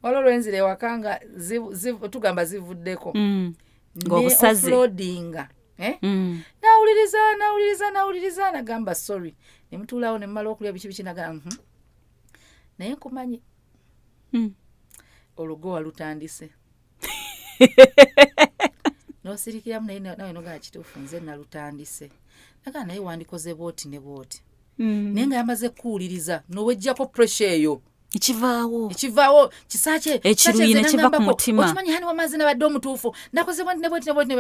Olwo enzire wakanga tugamba zivuddeko. Ng'obusaze. Offloadinga. Nawuliriza nagamba sorry. Ne mutuulawo ne mmala okulya biki nagamba. Naye nkumanyi. Olugo walutandise. N'osirikiramu nawe nogaa kituufu nze nalutandise. Nagaa naye wandikoze booti ne booti. Naye nga yamaze kuwuliriza n'owejjako pressure eyo. Ekivaawo kisaache ekiruyi ne kiva ku mutima. Okimanyi hani wamaze nabadde omutuufu. Nakoze booti ne booti.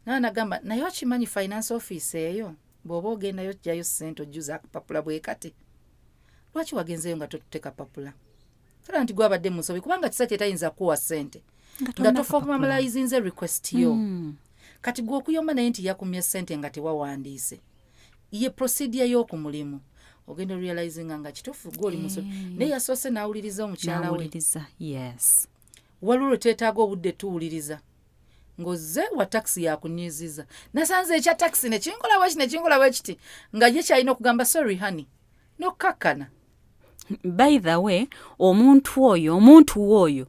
Nagamba naye okimanyi finance office eyo bw'oba ogendayo ojjayo ssente ojjuza akapapula bwe kati. Lwaki wagenzeyo nga totuteka papula? tala nti gwabadde mu nsobi kubanga kisa kyetayinza kuwa ssente nga toformalizinze request yo kati gwe okuyomba naye nti yakumye ssente nga tewawandiise ye procedure y'oku mulimu ogenda realizinga nga kituufu gwoli musobi naye yasoose n'awuliriza omukyala we yes waliwo lwe teetaaga obudde tuwuliriza ng'ozze wa takisi yakunyiiziza nasanze ekya takisi nekinkola wekiti nga ye kyalina okugamba sorry honey n'okkakkana. By the way omuntu oyo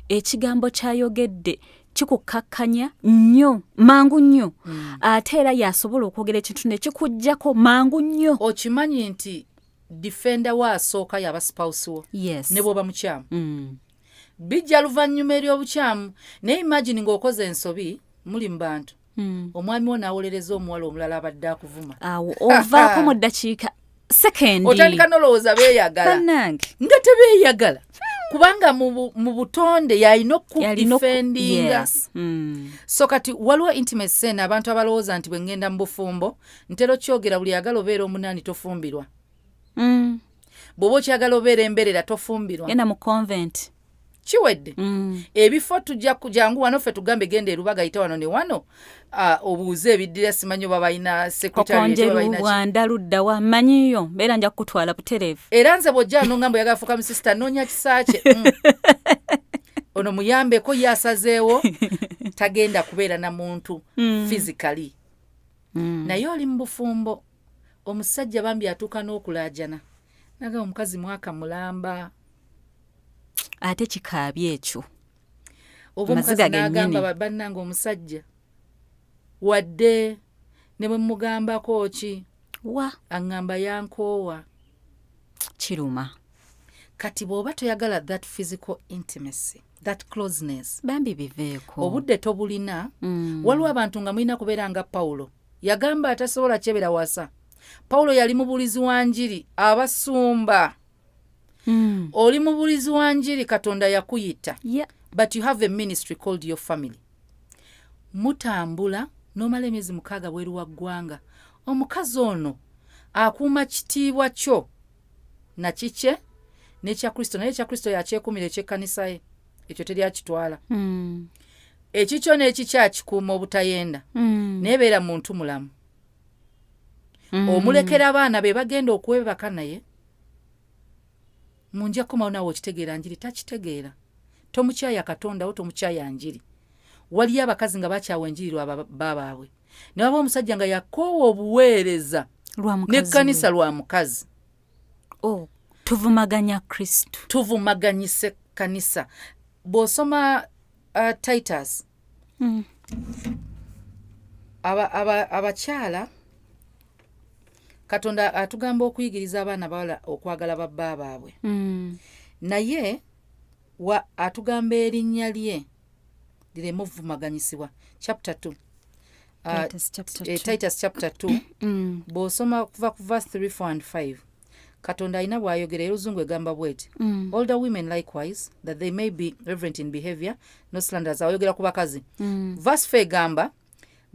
ekigambo kyayogedde kikukkakkanya nnyo mangu nnyo ate era yasobola okwogera ekintu ne kikujjako mangu nnyo. Okimanyi nti defender wa asooka yaba spouse wo ne bw'oba mukyamu bijja luvannyuma ery'obukyamu naye imagine ng'okoze ensobi muli mu bantu omwami wo n'awolereza omuwala omulala abadde akuvuma awo ovaako mu ddakiika sekendi otandika n'olowooza beeyagala nga tebeeyagala kubanga mu butonde yalina okudifendinga so kati waliwo intimacy eno abantu abalowooza nti bwe ngenda mu bufumbo ntera okyogera buli yagala obeera omunaani tofumbirwa bw'oba okyagala obeera embeerera tofumbirwa genda mu convent kiwedde ebifo tujja kujangu wano ffe tugambe genda erubaga yita wano ne wano obuuze ebiddira simanyi oba balina sekretariatwanda ludda wa manyiyo mbeera nja kukutwala butereevu era nze bw'ojja no ngamba oyagala fuuka musisita noonya kisakye ono muyambeko yasazeewo tagenda kubeera na muntu physically naye oli mu bufumbo omusajja bambi atuuka n'okulaajana naga omukazi mwaka mulamba ate kikaabye ekyo oba omukazi n'agamba bannanga omusajja wadde ne bwe mugambako ki wa aŋŋamba yankoowa kiruma kati bw'oba toyagala that physical intimacy that closeness bambi biveeko obudde tobulina waliwo abantu nga mulina kubeera nga Pawulo yagamba atasobola kyebera wasa. Pawulo yali mubulizi wa njiri abasumba oli mubulizi wa njiri Katonda yakuyita but you have a ministry called your family. Mutambula n'omala emyezi 6 bweru wa ggwanga omukazi ono akuuma kitiibwa kyo na kikye n'ekya Kristo naye ekya Kristo yakyekumira ekyekkanisa ye ekyo teryakitwala ekikyo n'ekikyakikuuma obutayenda neebeera muntu mulamu omulekera abaana be bagenda okwebaka naye munja komawo nawe okitegeera njiri takitegeera tomukyaya Katonda wo tomukyaya njiri waliyo abakazi nga bakyawa enjiri lwa babaabwe ne waba omusajja nga yakoowa obuweereza n'ekkanisa lwa mukazi tuvumaganya Kristo tuvumaganyise kanisa bw'osoma Titus abakyala Katonda atugamba okuyigiriza abaana bawala okwagala babba baabwe naye atugamba erinnya lye lireme ovumaganyisibwa chapter 2 Titus chapter 2 bw'osoma kuva ku verse 3, 4 and 5 Katonda alina bw'ayogera eruzungu egamba bweti older women likewise that they may be reverent in behavior no slanders ayogera ku bakazi verse 4 egamba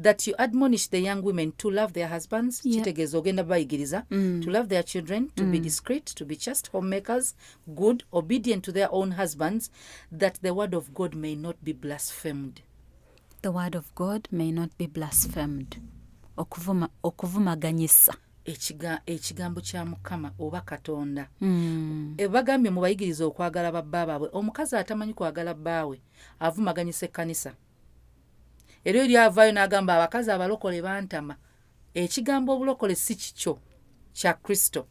that you admonish the young women to love their husbands kitegeeza ogenda bayigiriza to love their children to be discreet to be chaste homemakers good obedient to their own husbands that the word of God may not be blasphemed. The word of God may not be blasphemed. Okuvumaganyisa ekigambo kya Mukama oba Katonda bagambye mu bayigiriza okwagala babba baabwe omukazi atamanyi kwagala bbaawe avumaganyisa ekkanisa era eri avaayo n'agamba abakazi abalokole bantama ekigambo obulokole si kikyo kya Kristo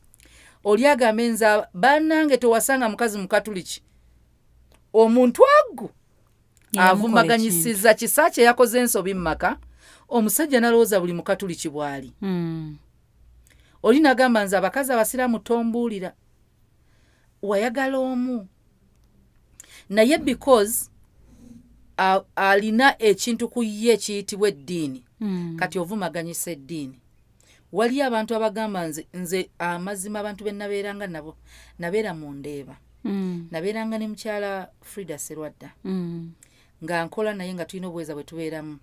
oli agamba enza bannange tewasanga mukazi mukatuliki omuntu aggu avumaganyisiza kisa kye yakoze ensobi mu maka omusajja n'alowooza buli mukatuliki bw'ali oli n'agamba nze abakazi abasiraamu tombuulira wayagala omu naye because alina ekintu ku ye kiyitibwa eddiini kati ovumaganyisa eddiini waliyo abantu abagamba nze amazima abantu be nabeeranga nabo nabeera mu Ndeeba nabeeranga ne mukyala Frida Serwadda nga nkola naye nga tulina obuweeza bwe tubeeramu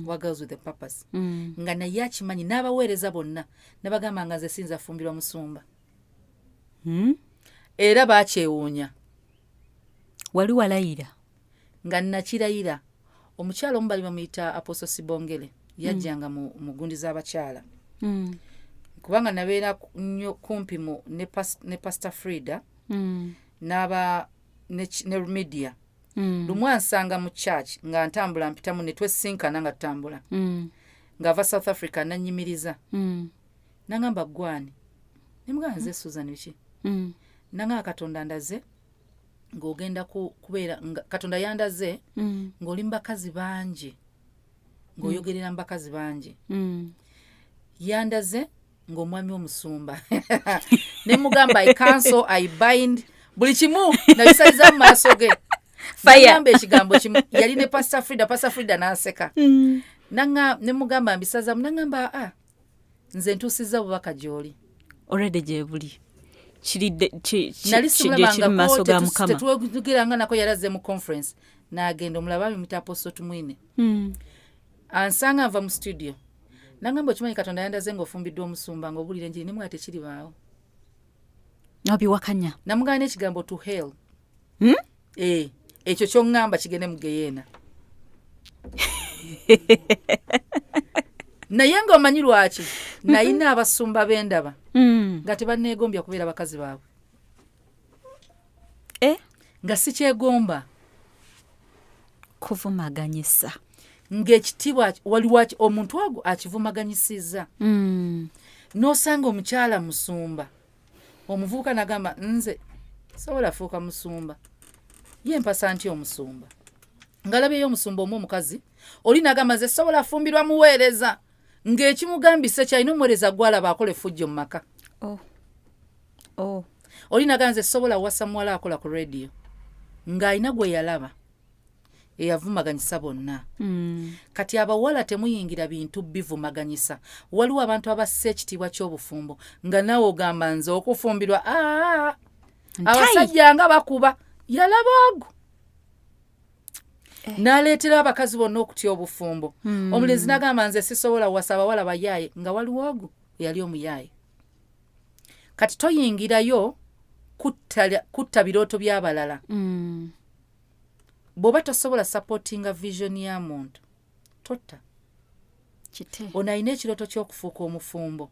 wa Girls with a Purpose nga naye akimanyi n'abaweereza bonna nabagamba nga nze sinza fumbirwa musumba era bakyewuunya wali walayira nga nakirayira omukyala omu bali bamuyita Apostle Sibongere yajjanga mu gundi z'abakyala kubanga nabeera nnyo kumpi ne Pastor Frida n'aba ne media lumu ansanga mu church nga ntambula mpitamu ne twesinkana nga tutambula ng'ava South Africa nanyimiriza nangamba gwani nimugamba nze Susan biki nanga Katonda ndaze ng'ogenda kubeera Katonda yandaze ng'oli mbakazi bangi ng'oyogerera mbakazi bangi yandaze ng'omwami omusumba ne mugamba I cancel I bind buli kimu nabisaliza mu maaso ge nagamba ekigambo kimu yali ne Pastor Frida n'aseka nanga ne mugamba mbisaza nangamba nze ntuusiza bubaka gy'oli already gye buli kiridde nali simulabanga ko tetwogiranga nako yalaze mu conference n'agenda omulaba bamuyita Apostle Tumwine ansanga ava mu studio nangamba okimanyi Katonda yandaze ng'ofumbiddwa omusumba ng'obulira enjiri ne mwa tekiri baawo nabiwakanya namugana ekigambo to hell ekyo ky'oŋŋamba kigende mu geyeena naye ng'omanyi lwaki nayina abasumba b'endaba nga tebanneegombya kubeera bakazi baabwe nga sikyegomba kuvumaganyisa ng'ekitiibwa waliwo omuntu ogwo akivumaganyisizza n'osanga omukyala musumba omuvubuka nagamba nze sobola fuuka musumba ye mpasa nti omusumba ngalabyeyo omusumba omukazi oli nagamba nze sobola fumbirwa muweereza ng'ekimugambise kyalina omuweereza gwalaba akola effujjo mu maka oli nagamba nze sobola wasa muwala akola ku radio ng'alina gwe yalaba eyavumaganyisa bonna kati abawala temuyingira bintu bivumaganyisa waliwo abantu abassa ekitiibwa ky'obufumbo nga nawe ogamba nze okufumbirwa abasajja nga bakuba yalaba ogwo n'aleetera abakazi bonna okutya obufumbo omulenzi n'agamba nze sisobola wasa abawala bayaaye nga waliwo ogwo yali omuyaaye kati toyingirayo kutta birooto by'abalala bw'oba tosobola supportinga vision ya muntu totta ono alina ekirooto ky'okufuuka omufumbo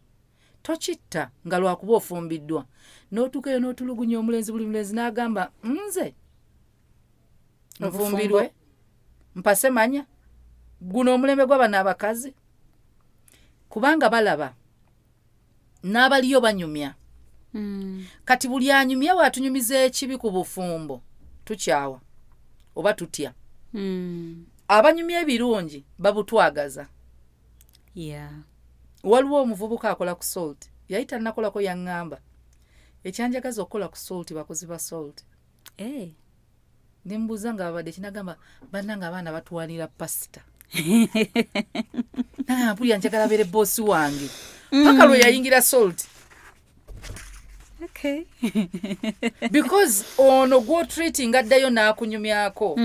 tokitta nga lwakuba ofumbiddwa n'otuukayo n'otulugunya omulenzi buli mulenzi n'agamba nze nfumbirwe mpase manya guno omulembe gw'abana abakazi kubanga balaba n'abaliyo banyumya kati buli anyumya bw'atunyumiza ekibi ku bufumbo tukyawa oba tutya abanyumya ebirungi babutwagaza waliwo omuvubuka akola ku salt yayita nakolako yaŋŋamba ekyanjagaza okukola ku salt bakozi ba salt nembuuza nga babadde kinagamba bannanga abaana batwanira pasita mpulira njagala beere boosi wange paka lwe yayingira salt because ono gw'otreating addayo n'akunyumyako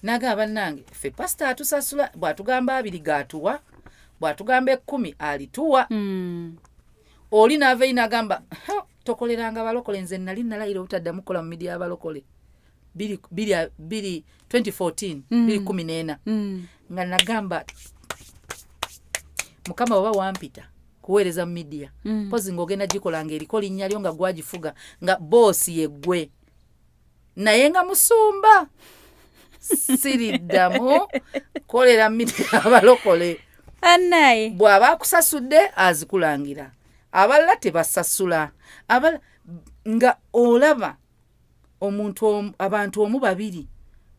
nagamba bannange ffe pasita atusasula bw'atugamba 2 gatuwa bw'atugamba 10 alituwa oli n'aveeyo n'agamba tokoleranga balokole nze nali nalayira obutaddamu kukola mu midia y'abalokole 2014 nga nagamba mukama baba wampita kuweereza mu midia pozi ng'ogenda gikolanga eriko linnya lyo nga gwagifuga nga boosi yeggwe naye nga musumba siriddamu kolera mu midia y'abalokole anaye bw'aba akusasudde azikulangira abalala tebasasula nga olaba omuntu abantu omu 2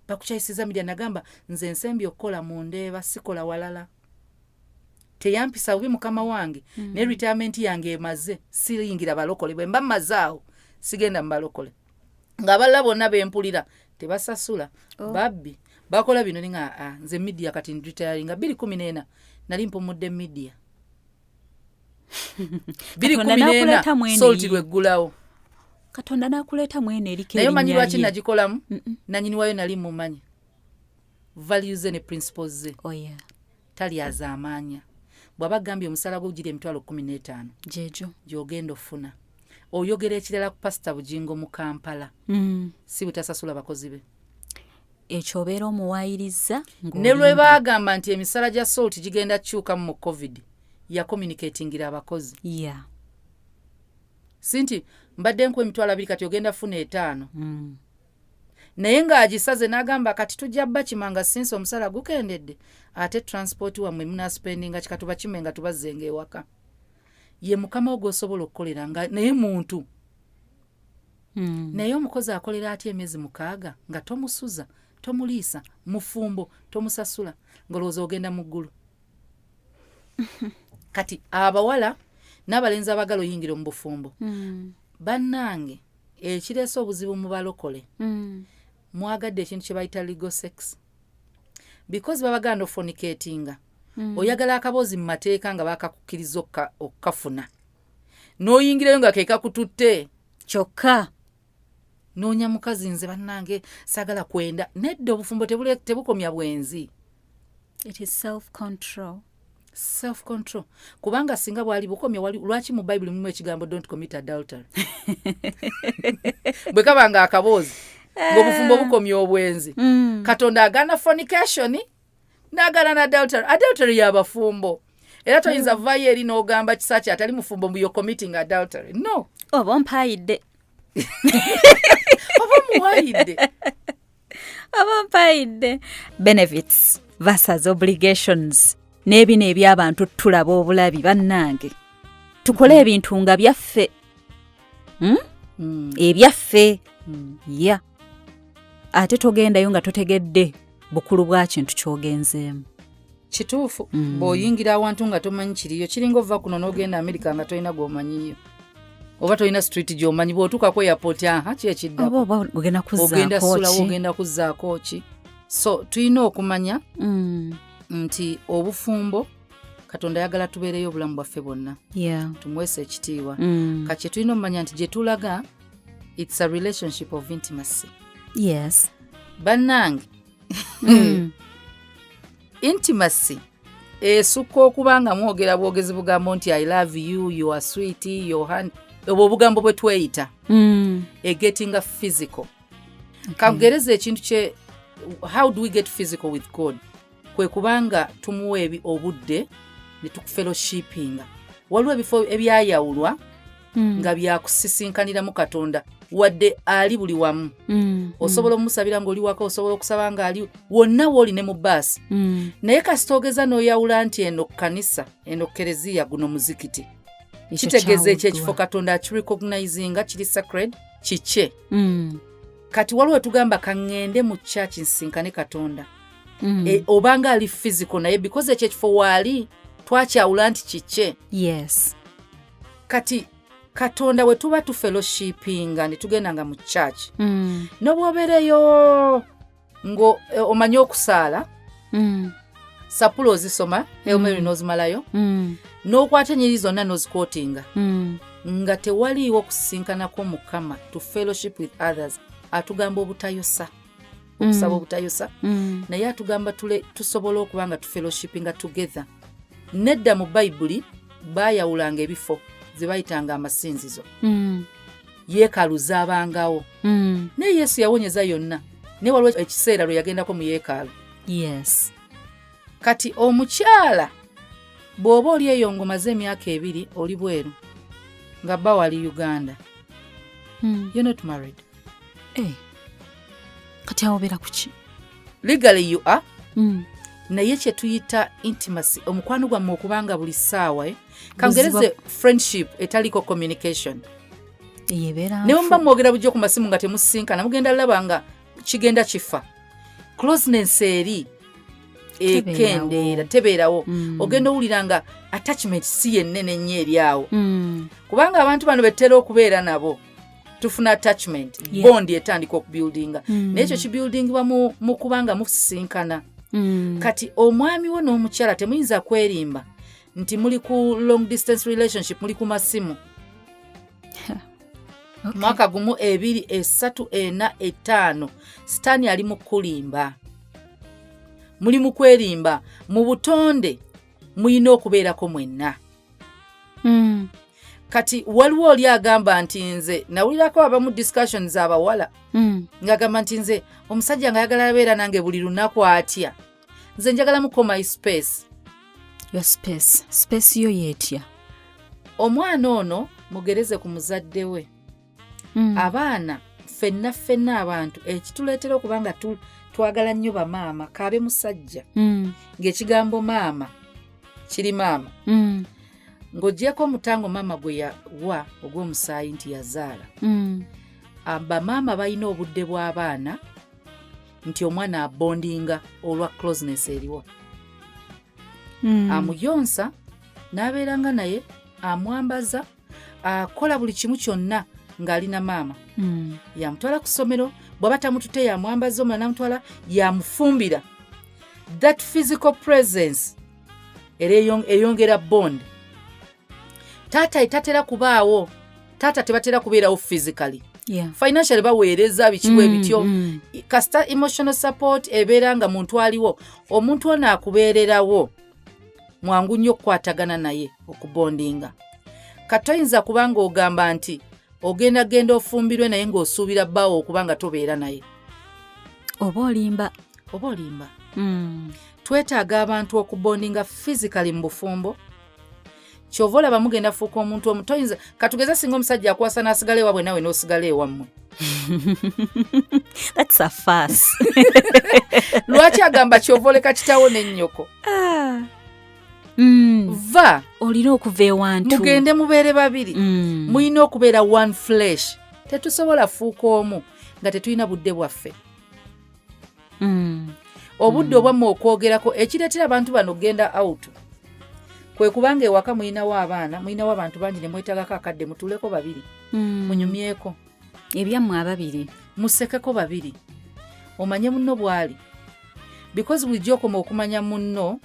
bakukyayisiza midia nagamba nze nsembye okukola mu ndeeba sikola walala teyampisa bubi mukama wange ne retirement yange emaze siyingira balokole bwe mba mazaawo sigenda mu balokole nga abalala bonna bempulira tebasasula babbi bakola bino ninga nze midia kati retiring nga 2014 nali mpumudde midia 2014 solti lweggulawo Katonda nakuleeta mwene erike naye manyi lwaki nagikolamu nanyini wayo nali mumanyi values ne principles ze tali azaamaanya bw'aba gambye omusala gwo giri 15,000 jejo gy'ogenda ofuna oyogera ekirala ku Pastor Bujjingo mu Kampala si butasasula bakozi be ekyo obeera omuwaayiriza ne lwe baagamba nti emisala gya salt gigenda kyuka mu COVID ya communicatingira abakozi sinti mbadde nku emitwalo 2 kati ogenda funa 5 naye ng'agisaze n'agamba kati tujja bakimanga sinsi omusala gukendedde ate transport wamwe munaspendinga kikatuba kimenga tubazzenga ewaka ye mukama ogwo osobola okukolera nga naye muntu naye omukozi akolera atya emyezi 6 nga tomusuza tomuliisa mufumbo tomusasula ngolowooza ogenda mu ggulu kati abawala n'abalenzi abagala oyingira mu bufumbo bannange ekireese obuzibu mu balokole mwagadde ekintu kye bayita legal sex because babaganda fornicatinga oyagala akaboozi mu mateeka nga bakakukkiriza okukafuna n'oyingirayo nga kekakututte kyokka noonya mukazi nze bannange saagala kwenda nedda obufumbo tebukomya bwenzi. It is self-control. Self-control. Kubanga singa bwali bukomya lwaki mu Bible mulimu ekigambo don't commit adultery. Bwe kabanga akaboozi ng'obufumbo bukomya obwenzi. Katonda agana fornication n'agana na adultery. Adultery y'abafumbo. Era toyinza vaayo eri n'ogamba kisaaki atali mufumbo mbu you're committing adultery. No. Oba mpaayidde. Oba muwaayidde. Oba mpaayidde. Benefits versus obligations. N'ebino eby'abantu tulaba obulabi bannange. Tukole ebintu nga byaffe. Ebyaffe. Ya. Ate togendayo nga totegedde bukulu bwa kintu ky'ogenzeemu. Kituufu. Bw'oyingira awantu nga tomanyi kiriyo kiringa ova kuno n'ogenda Amerika nga tolina gw'omanyiyo. Oba tolina street gy'omanyi bw'otuuka ku airport ki ekiddako. Oba ogenda kuzzaako ki. Ogenda ssulawo ogenda kuzzaako ki. So tulina okumanya nti obufumbo Katonda yagala tubeereyo obulamu bwaffe bwonna. Tumwese ekitiibwa. Kati tulina omumanya nti gye tulaga it's a relationship of intimacy. Yes. Bannange. Intimacy esukka okuba nga mwogera bwogezi bugambo nti I love you, you are sweet, your hand. Obwo obugambo bwe tweyita. Getting a physical. Kangereza ekintu kye how do we get physical with God? Kwe kubanga tumuwa obudde ne tukufellowshippinga. Waliwo ebifo ebyayawulwa nga byakusisinkanira mu Katonda wadde ali buli wamu. Osobola omusabira ng'oli waka, osobola okusaba ng'ali wonna w'oli ne mu baasi. Naye kasita ogeza n'oyawula nti eno kkanisa, eno kereziya, guno muzikiti. Kitegeeza ekifo Katonda akirecognizinga kiri sacred kikye. Kati waliwo tugamba kaŋŋende mu church nsinkane Katonda. Obanga ali physical naye because ekifo waali twakyawula nti kikye. Yes. Kati Katonda we tuba tu fellowshippinga ne tugendanga mu church. N'obwobeereyo ngo omanye okusaala. Sapulo ozisoma eomeri n'ozimalayo. N'okwata ennyiri zonna n'ozikwotinga. Nga tewaliiwo kusinkanako Mukama to fellowship with others. Atugamba obutayosa. Okusaba obutayosa. Naye atugamba tusobola okuba nga tu fellowshippinga together. Nedda mu Bayibuli baayawulanga ebifo ze bayitanga amasinzizo. Yeekaalu zaabangawo. Naye Yesu yawonyeza yonna. Ne waliwo ekiseera lwe yagendako mu yeekaalu. Yes. Kati omukyala bw'oba oli eyo ng'omaze emyaka 2 oli bweru nga bba wali Uganda. You're not married. Kati awobeera ku ki? Legally you are. Naye kye tuyita intimacy omukwano gwammwe okubanga buli ssaawa kangereze friendship etaliko communication. Ne mba mwogera bujjo ku masimu nga temusinkana mugenda laba nga kigenda kifa. Closeness eri ekendeera tebeerawo. Ogenda owulira nga attachment si yennene nnyo eri awo. Kubanga abantu bano bettera okubeera nabo tufuna attachment. Bond etandika okubuildinga. Naye ekyo kibuildingibwa mu kubanga musisinkana. Kati omwami wo n'omukyala temuyinza kwerimba nti muli ku long distance relationship, muli ku masimu. Mwaka gumu 2, 3, 4, 5 Sitaani ali mu kulimba. Muli mu kwerimba mu butonde muyina okubeerako mwenna. kati waliwo oli agamba nti nze nawulirako abamu discussions abawala ng'agamba nti nze omusajja nga ayagala abeera nange buli lunaku atya nze njagala muko my space. Your space yo yeetya. Omwana ono mugereze ku muzadde we. Abaana ffenna abantu ekituleetera okuba nga twagala nnyo bamaama kaabe musajja ng'ekigambo maama kiri maama ng'oggyeko omutango maama gwe yawa ogw'omusaayi nti yazaala. Bamaama balina obudde bw'abaana nti omwana abondinga olwa closeness eriwo. Amuyonsa n'abeeranga naye amwambaza akola buli kimu kyonna ng'alina maama. Yamutwala ku ssomero bw'aba tamutute yamwambaza omwana namutwala yamufumbira. That physical presence eyongera bond. Taata tatera kubaawo. Taata tebatera kubeerawo physically. Financially baweereza bikiwe bityo. Kasita emotional support ebeera nga muntu aliwo. Omuntu ono akubeererawo. Mwangu nnyo okukwatagana naye okubondinga. Katoyinza kubanga ogamba nti genda ofumbirwe naye ng'osuubira bbaawo okubanga tobeera naye. Oba olimba. Twetaaga abantu okubondinga physically mu bufumbo. Kyova olaba mugenda fuuka omuntu omutoyinza katugeza singa omusajja akwasa n'asigala ewaabwe nawe n'osigala ewammwe. That's a farce. Lwaki agamba kyova oleka kitaawo n'ennyoko? Va olina okuva ewantu mugende mubeere babiri muyina okubeera one flesh. Tetusobola fuuka omu nga tetulina budde bwaffe. Obudde obwammwe okwogerako ekireetera abantu bano genda out kwe kubanga ewaka muyinawo abaana muyinawo abantu bangi ne mwetagako akadde mutuleko babiri munyumyeko ebyammwe ababiri musekeko babiri omanye munno bw'ali because bulijjo okoma okumanya munno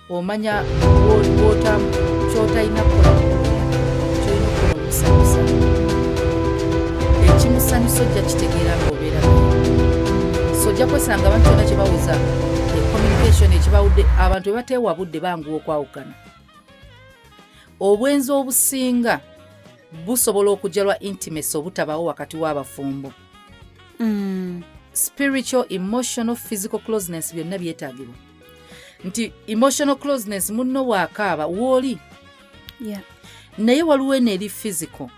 omanya kyotalina kukola kyolina okukola omusanyusa ekimusanyusa ojja kitegeera ng'obeera so ojja kwesanga abantu kyonna kyebawuza communication ekibawudde abantu bebateewa budde banguwa okwawukana. Obwenzi obusinga busobola okujja lwa intimacy obutabawo wakati w'abafumbo. Spiritual, emotional, physical closeness byonna byetaagibwa. Nti emotional closeness munno bw'akaaba w'oli. Naye waliwo eri physical.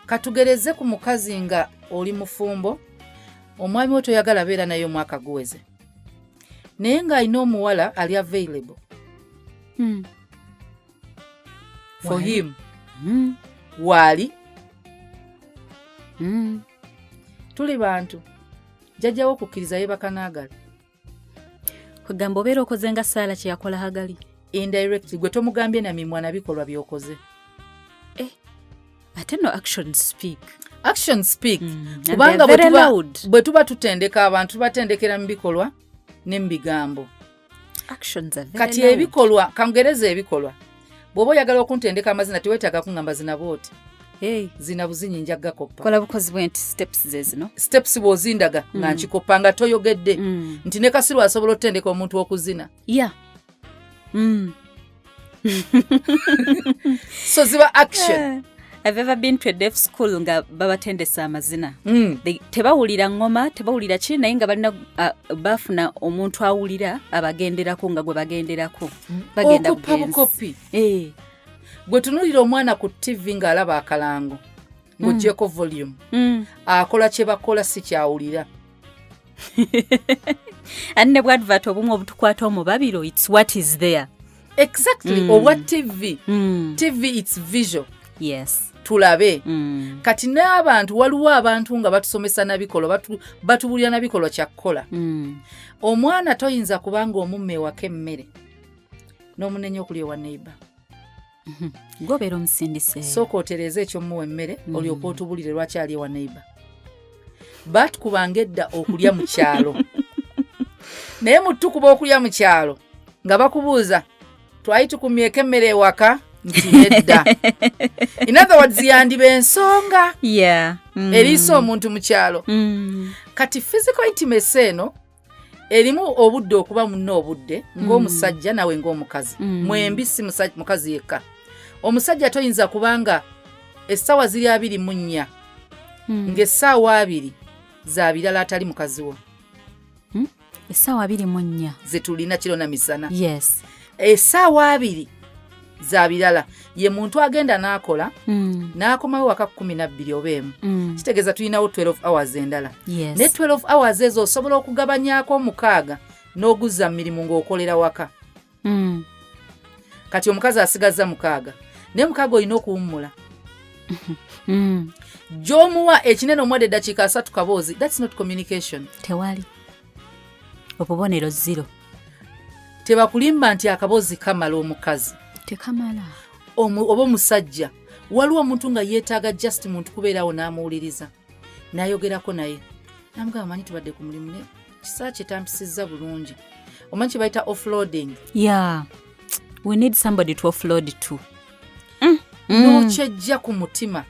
Katugereze ku mukazi nga oli mufumbo, omwami we toyagala beera naye omwaka guweze. Naye ng'alina omuwala ali available. For him. Wali. Tuli bantu. Jjajjawo okukkiriza yeebaka n'agali. Kugamba obeera okoze nga Saala kye yakola Hagali. Indirect gwe tomugambye na mimwa na bikolwa by'okoze. Ate no actions speak. Actions speak. Kubanga bwe tuba tutendeka abantu tubatendekera mu bikolwa ne mu bigambo. Actions are very kati ebikolwa kangereza ebikolwa. Bw'oba oyagala okuntendeka amazina teweetaaga kuŋŋamba zina booti. Zina buzinyi njaga koppa. Kola bukozi bwenti steps ze zino. Steps bw'ozindaga nga nkikoppa nga toyogedde. Nti ne Kasiru asobola otendeka omuntu okuzina. So ziba action. I've ever been to a deaf school nga babatendesa amazina. Tebawulira ngoma, tebawulira kiri naye nga balina bafuna omuntu awulira abagenderako nga gwe bagenderako. Bagenda bugenzi. Gwe tunulira omwana ku TV ng'alaba akalango. Ng'oggyeko volume. Akola kye bakola si kyawulira. Anne bw'advert obumu obutukwata omu babiro, it's what is there. Exactly. Obwa TV. TV it's visual. Yes. Tulabe. Kati n'abantu waliwo abantu nga batusomesa na bikolo batubulira na bikolo kyakukola. Omwana toyinza kubanga omumme ewaka emmere n'omunenya okulya ewa neighbor. Gobeera omusindise. Sooka otereeza ekyomuwa emmere olyoka otubulire lwaki ali ewa neighbor. Batukubanga edda okulya mu kyalo. Naye mutukuba okulya mu kyalo nga bakubuuza twali tukumyeko emmere ewaka nti nedda. In other words yandiba ensonga eriisa omuntu mu kyalo. Kati physical intimacy eno erimu obudde okuba munno obudde ng'omusajja nawe ng'omukazi. Mwembi si mukazi yekka. Omusajja toyinza kubanga essaawa ziri 24 ng'essaawa 2 za birala atali mukazi wo. Essaawa 24 ze tulina kiro na misana. Yes. Essaawa 2 za birala ye muntu agenda n'akola n'akomawo waka 12 oba emu. Kitegeeza tulinawo 12 hours endala. Yes. Ne 12 hours ezo osobola okugabanyaako 6 n'oguzza mirimu ng'okolera waka. Kati omukazi asigaza 6 ne 6 olina okuwummula. Gy'omuwa ekinene omwadde eddakiika 3 kaboozi, that's not communication. Tewali obubonero 0. Tebakulimba nti akaboozi kamala omukazi. Tekamala. Oba omusajja waliwo omuntu nga yeetaaga just muntu kubeerawo n'amuwuliriza n'ayogerako naye namugamba manyi tubadde ku mulimu ne kisaa kye tampisizza bulungi. Omanyi kye bayita offloading. Yeah, we need somebody to offload too. N'okyejja ku mutima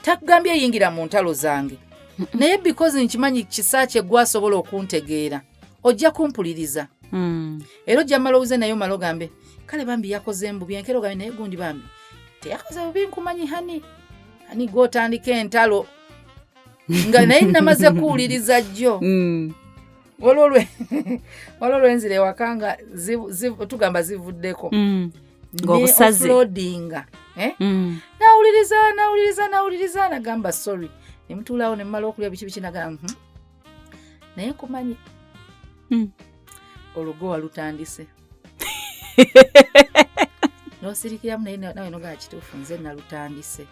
takugambye yingira mu ntalo zange naye because nkimanyi kisaa kye gwasobola okuntegeera ojja kumpuliriza. Era ojja malowooze naye omala ogambe kale bambi yakoze embubi enkero gambe naye gundi bambi teyakoze bubi nkumanyi hani gw'otandika entalo nga naye namaze kuwuliriza jjo. Waliwo lwenzira ewaka nga tugamba zivuddeko ng'obusaze offloadinga. Nawuliriza nagamba sorry ne mutuulawo ne mmala okulya biki nagamba naye nkumanyi olugo walutandise. N'osirikiramu nawe nogaa kituufu nze nalutandise.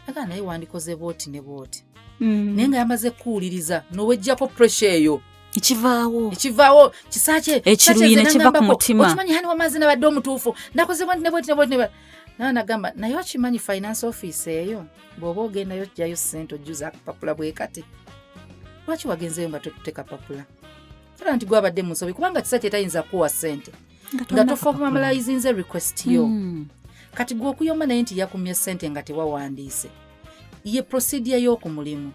Nagaa naye wandikoze booti ne booti. Naye nga yamaze kuwuliriza n'owejjako pressure eyo. Ekivaawo kisaa kye ekiruyi ne kiva ku mutima. Okimanyi hani wamazi nabadde omutuufu nakoze booti ne booti. Nawe nagamba naye okimanyi finance office eyo bw'oba ogendayo ojjayo ssente ojjuza akapapula bwe kati. Lwaki wagenzeyo nga totuteeka papula? Era nti gwabadde mu nsobi kubanga kisaa kye tayinza kuwa ssente nga toformalizinze request yo. Kati gwe okuyomba naye nti yakumye ssente nga tewawandiise ye procedure y'oku mulimu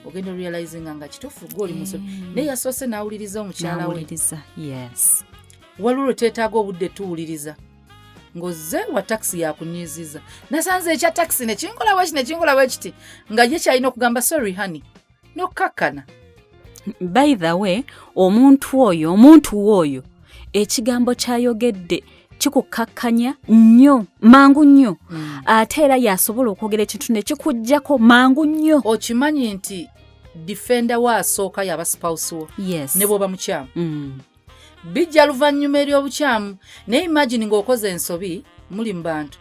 ogenda realizinga nga kituufu gw'oli mu nsobi naye yasoose n'awuliriza omukyala we. Yes. Waliwo lwe twetaaga obudde tuwuliriza ng'ozze wa taxi yakunyiiziza nasanze ekya taxi ne kinkola bwekiti nga ye kyalina okugamba sorry honey n'okkakkana. By the way, omuntu oyo ekigambo kyayogedde kikukakkanya nnyo mangu nnyo ate era yasobola okwogera ekintu ne kikujjako mangu nnyo. Okimanyi nti defender wasooka yaba spouse wo. Yes. Ne bw'oba mukyamu bijja luvannyuma ery'obukyamu naye imagine ng'okoze ensobi muli mu bantu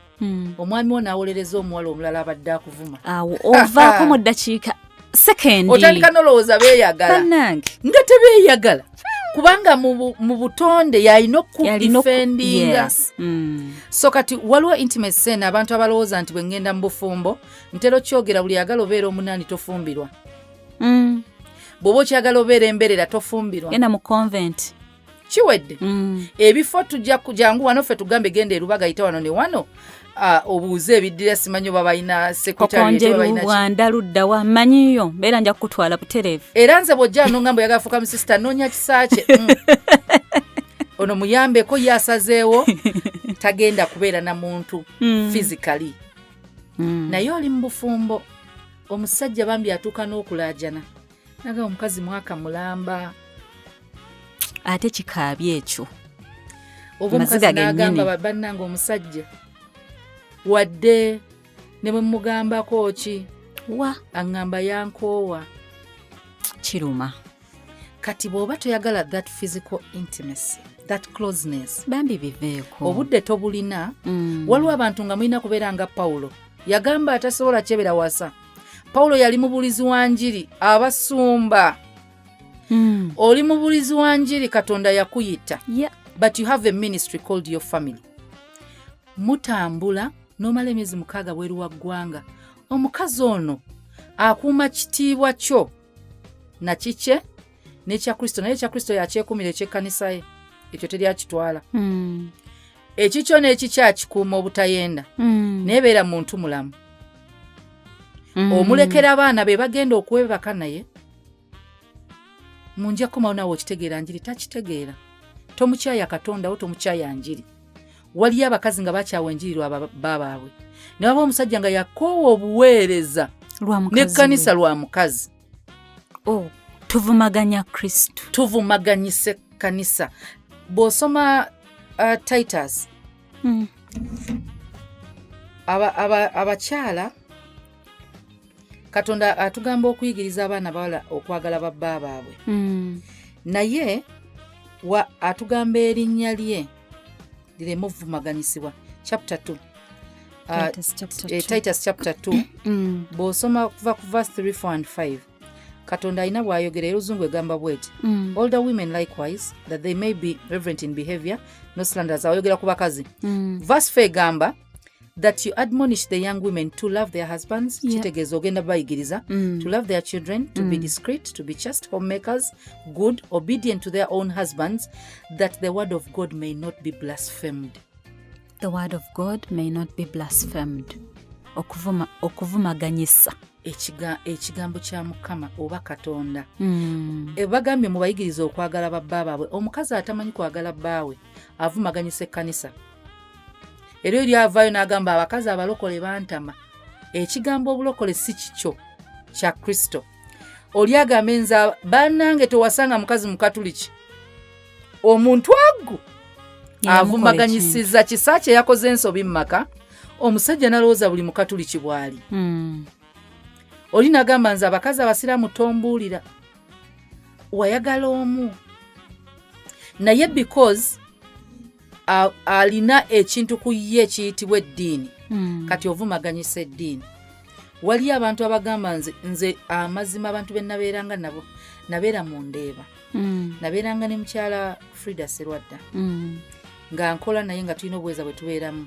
omwami wo n'awolereza omuwala omulala abadde akuvuma awo ovaako mu ddakiika sekendi otandika nolowooza beeyagala nga tebeeyagala kubanga mu butonde yalina okudifendinga. So kati waliwo intimacy scene abantu abalowooza nti bwe ngenda mu bufumbo ntera okyogera buli yagala obeera omunaani tofumbirwa. Bw'oba okyagala obeera embeerera tofumbirwa. Yena mu convent kiwedde. Ebifo tujja kujangu wano ffe tugambe genda erubaga yita wano ne wano obuuze ebiddira simanyi oba balina secretary Wanda ludda wa manyiyo mbeera nja kukutwala butereevu. Era nze bw'ojja wano ngamba oyagala fuuka musista noonya kisaa kye ono muyambeko yasazeewo tagenda kubeera na muntu physically. Naye oli mu bufumbo omusajja bambi atuuka n'okulaajana naga omukazi mwaka mulamba ate kikaabye ekyo. Omukazi n'agamba bannanga omusajja wadde ne bwe mugambako ki aŋŋamba yankoowa kiruma. Kati bw'oba toyagala that physical intimacy, that closeness bambi biveeko obudde tobulina. Waliwo abantu nga mulina kubeera nga Pawulo yagamba atasobola kyebera wasa. Pawulo yali mubulizi wa njiri abasumba. Oli mubulizi wa njiri Katonda yakuyita. But you have a ministry called your family. Mutambula n'omala emyezi 6 bweru wa ggwanga. Omukazi ono akuuma kitiibwa kyo na kikye n'ekya Kristo naye ekya Kristo yakyekumira ekyekkanisa ye ekyo teryakitwala. Ekikyo n'ekikyakikuuma obutayenda naye beera muntu mulamu. Omulekera abaana be bagenda okwebaka naye munja komawo nawe okitegeera njiri takitegeera. Tomukyaya Katonda wo tomukyaya njiri. waliyo abakazi nga bakyawa enjirirwa babaabwe ne waba omusajja nga yakoowa obuweereza n'ekkanisa lwa mukazi. Tuvumaganya Kristo, tuvumaganyise kanisa. Bw'osoma Titus abakyala Katonda atugamba okuyigiriza abaana bawala okwagala babba baabwe, naye atugamba erinnya lye lireme ovumaganyisibwa. Chapter 2 Titus chapter 2 bw'osoma kuva ku verse 3, 4 and 5 Katonda alina bw'ayogera era oluzungu egamba bweti older women likewise that they may be reverent in behavior no slanders. Ayogera ku bakazi. Verse 4 egamba that you admonish the young women to love their husbands. Kitegeeza ogenda bayigiriza to love their children, to be discreet, to be just, homemakers, good, obedient to their own husbands, that the word of God may not be blasphemed. The word of God may not be blasphemed. Okuvumaganyisa ekigambo kya Mukama oba Katonda. Bagambye mu bayigiriza okwagala babba baabwe. Omukazi atamanyi kwagala bbaawe avumaganyisa ekkanisa. Era eri avaayo n'agamba abakazi abalokole bantama. Ekigambo obulokole si kikyo kya Kristo. Oli agamba nze bannange towasanga mukazi mukatuliki. Omuntu agu avumaganyisiza kisa kye yakoze ensobi mu maka. Omusajja nalowooza buli mukatuliki bw'ali. Oli n'agamba nze abakazi abasiraamu tombuulira. Wayagala omu. Naye because alina ekintu ku ye ekiyitibwa eddiini. Kati ovumaganyisa eddiini. Waliyo abantu abagamba nze amazima abantu be nabeeranga nabo nabeera mu Ndeeba. Nabeeranga ne mukyala Frida Serwadda. Nga nkola naye nga tulina obuweeza bwe tubeeramu.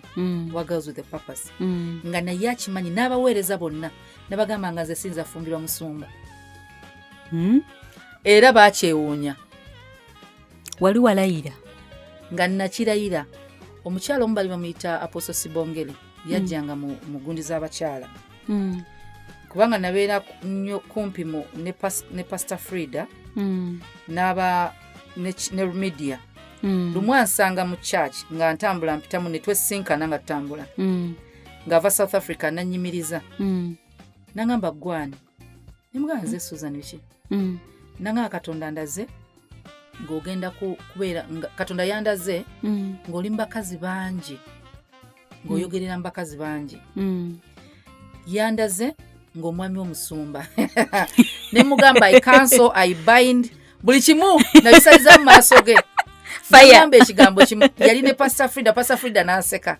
Wa Girls with a Purpose. Nga naye akimanyi n'abaweereza bonna nabagamba nga nze sinza fumbirwa musumba. Era bakyewuunya. Wali walayira? Nga nakirayira. Omukyala omu bali bamuyita Apostle Sibongere yajjanga mu gundi z'abakyala. Kubanga nabeera nnyo kumpi ne Pastor Frida ne media. Lumu ansanga mu church nga ntambula mpitamu ne twesinkana nga Tambula. Ng'ava South Africa nanyimiriza. Nangamba gwani. Nimugamba nze Susan biki. Nanga Katonda ndaze ng'ogenda kubeera Katonda yandaze ng'oli mbakazi bangi ng'oyogerera mbakazi bangi. Yandaze ng'omwami omusumba. Ne mugamba I cancel, I bind buli kimu nabisaliza mu maaso ge. Nangamba ekigambo kimu yali ne Pastor Frida n'aseka.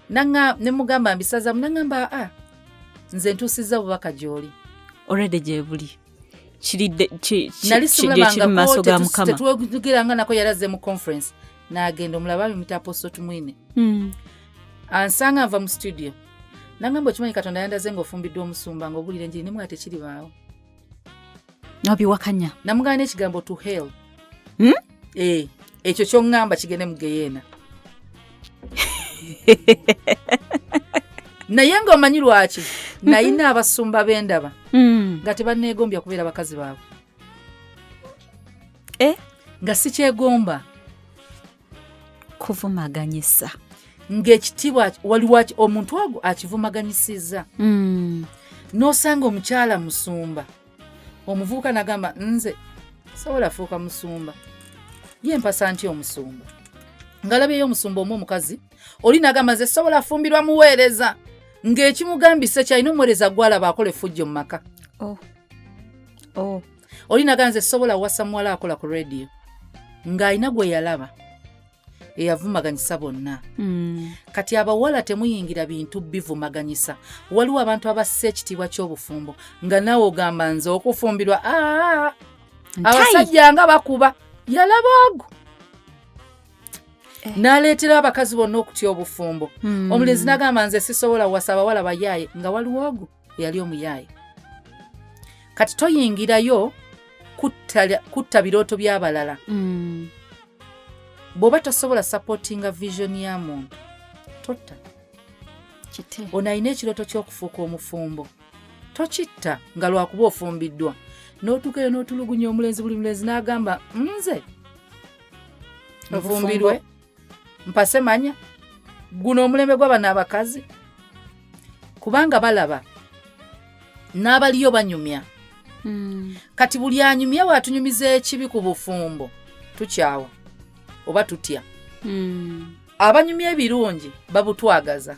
Ne mugamba mbisaza nangamba nze ntuusiza bubaka gy'oli. Already gye buli. Nali simulabanga maaso ga Mukama. Tetwogiranga nako yalaze mu conference. N'agenda omulaba bimita Apostle Tumwine. Ansanga ava mu studio. Nangamba okimanyi Katonda yandaze ng'ofumbiddwa omusumba ng'obulira enjiri nemwe ate kiri baawo. Nabiwakanya. Namugana ekigambo to hell. Ekyo ky'oŋŋamba kigende mu Geyeena. Naye ng'omanyi lwaki nayina abasumba b'endaba nga tebanneegombya kubeera bakazi baabwe. Nga si kyegomba kuvumaganyisa. Ng'ekitiibwa waliwo omuntu ago akivumaganyisizza. N'osanga omukyala musumba. Omuvubuka n'agamba nze sobola fuuka musumba. Ye mpasa nti omusumba. Ngalabeyo omusumba omukazi. Oli n'agamba nze sobola fumbirwa muweereza. Ng'ekimugambise kyalina omuweereza gw'alaba akola effujjo mu maka. Oli n'agamba nze sobola wasa muwala akola ku radio. Ng'alina gwe yalaba. Eyavumaganyisa bonna. Kati abawala temuyingira bintu bivumaganyisa. Waliwo abantu abassa ekitiibwa ky'obufumbo nga naawe ogamba nze okufumbirwa abasajja nga bakuba yalaba ogo. N'aleetera abakazi bonna okutya obufumbo. Omulenzi n'agamba nze sisobola wasa abawala bayaaye nga waliwo ogo yali omuyaaye. Kati toyingirayo kutta birooto by'abalala. Bw'oba tosobola supportinga vision ya muntu totta. Ono alina ekirooto ky'okufuuka omufumbo. Tokitta nga lwakuba ofumbiddwa. N'otuukayo n'otulugunya omulenzi buli mulenzi n'agamba nze nfumbirwe mpase manya guno omulembe gw'abana abakazi kubanga balaba n'abaliyo banyumya. Kati buli anyumya bw'atunyumiza ekibi ku bufumbo tukyawa oba tutya. Abanyumya ebirungi babutwagaza.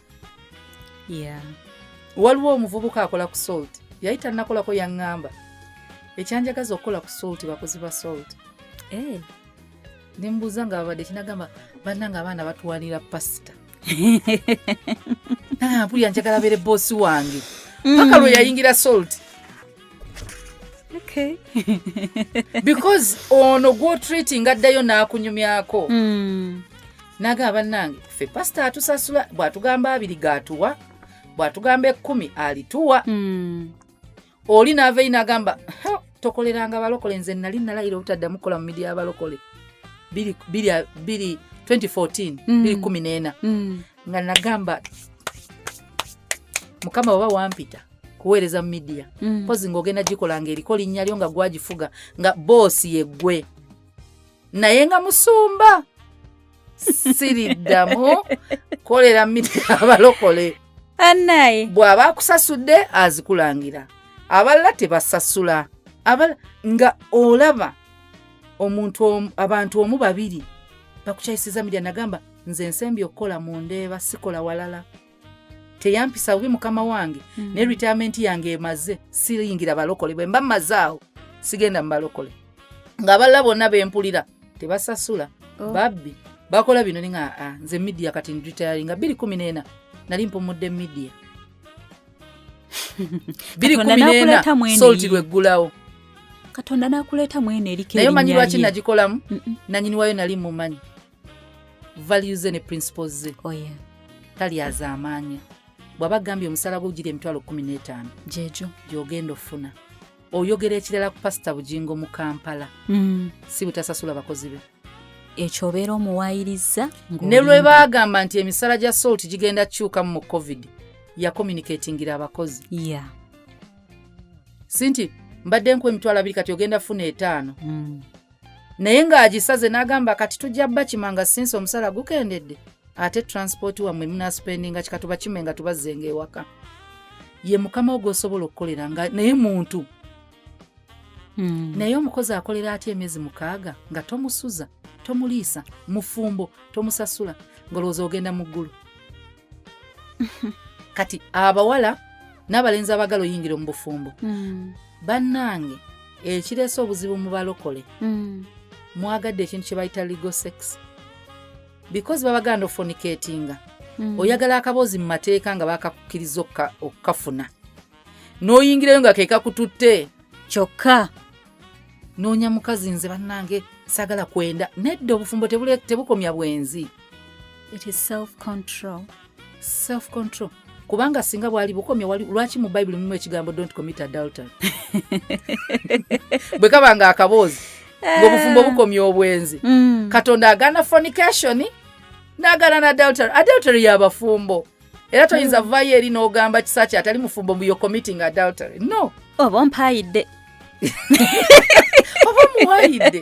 Waliwo omuvubuka akola ku salt yayita nakolako yaŋŋamba ekyanjagaza okukola ku salt bakozi ba salt. Nembuuza nga babadde kinagamba bannanga abaana batuwanira pasita. Mpulira njagala beere boosi wange paka lwe yayingira salt. Because ono gw'otreating addayo n'akunyumyako. Nagamba bannange ffe pasita atusasula bw'atugamba 2 gatuwa bw'atugamba 10 alituwa. Oli n'aveeyi n'agamba tokoleranga balokole nze nali nalayira obutaddamu kukola mu midia y'abalokole 2014 2014 nga nagamba mukama baba wampita kuweereza mu midia pozi ng'ogenda gikolanga eriko linnya lyo nga gwagifuga nga boosi yeggwe naye nga musumba siriddamu kolera mu midia y'abalokole. Anaye bw'aba akusasudde azikulangira abalala tebasasula nga olaba omuntu abantu omu 2 bakukyayisiza midia nagamba nze ensembi okukola mu ndeeba sikola walala teyampisa bubi mukama wange ne retirement yange emaze siyingira balokole bwe mba mazaawo sigenda mu balokole nga abalala bonna bempulira tebasasula. Babbi bakola bino ninga nze midia kati retiring nga 2014 nali mpumudde midia 2014 solti lweggulawo. Katonda nakuleeta mwene erike naye manyi lwaki nagikolamu nanyini wayo nali mumanyi values ne principles ze. Tali azaamaanya bw'aba gambye omusala gwo giri emitwalo 15 jejo gy'ogenda ofuna oyogera ekirala ku pasita Bujjingo mu Kampala si butasasula bakozi be. Ekyo obeera omuwaayiriza ne lwe baagamba nti emisala gya salt gigenda kyuka mu covid ya communicatingira abakozi. Sinti mbadde nku emitwalo 2 kati ogenda funa 5 naye ng'agisaze n'agamba kati tujja bakimanga sinsi omusala gukendedde ate transport wamwe munaspendinga kikatuba kimenga tubazzenga ewaka. Ye mukama ogwo osobola okukolera nga naye muntu naye omukozi akolera ati emyezi 6 nga tomusuza tomuliisa mufumbo tomusasula ngolowooza ogenda mu ggulu. Kati abawala n'abalenzi abagala oyingira mu bufumbo bannange ekireese obuzibu mu balokole mwagadde ekintu kye bayita legal sex because babaganda ofonicatinga oyagala akaboozi mu mateeka nga bakakukkiriza okukafuna n'oyingirayo nga kekakututte kyokka noonya mukazi nze bannange sagala kwenda nedda obufumbo tebukomya bwenzi. It is self control kubanga singa bwali bukomya lwaki mu Bible mulimu ekigambo don't commit adultery bwe kabanga akaboozi ng'obufumbo bukomya obwenzi. Katonda agana fornication n'agana na adultery y'abafumbo era toyinza vayo eri n'ogamba kisa kye atali mufumbo mu you're committing adultery no oba mpayidde oba muwayidde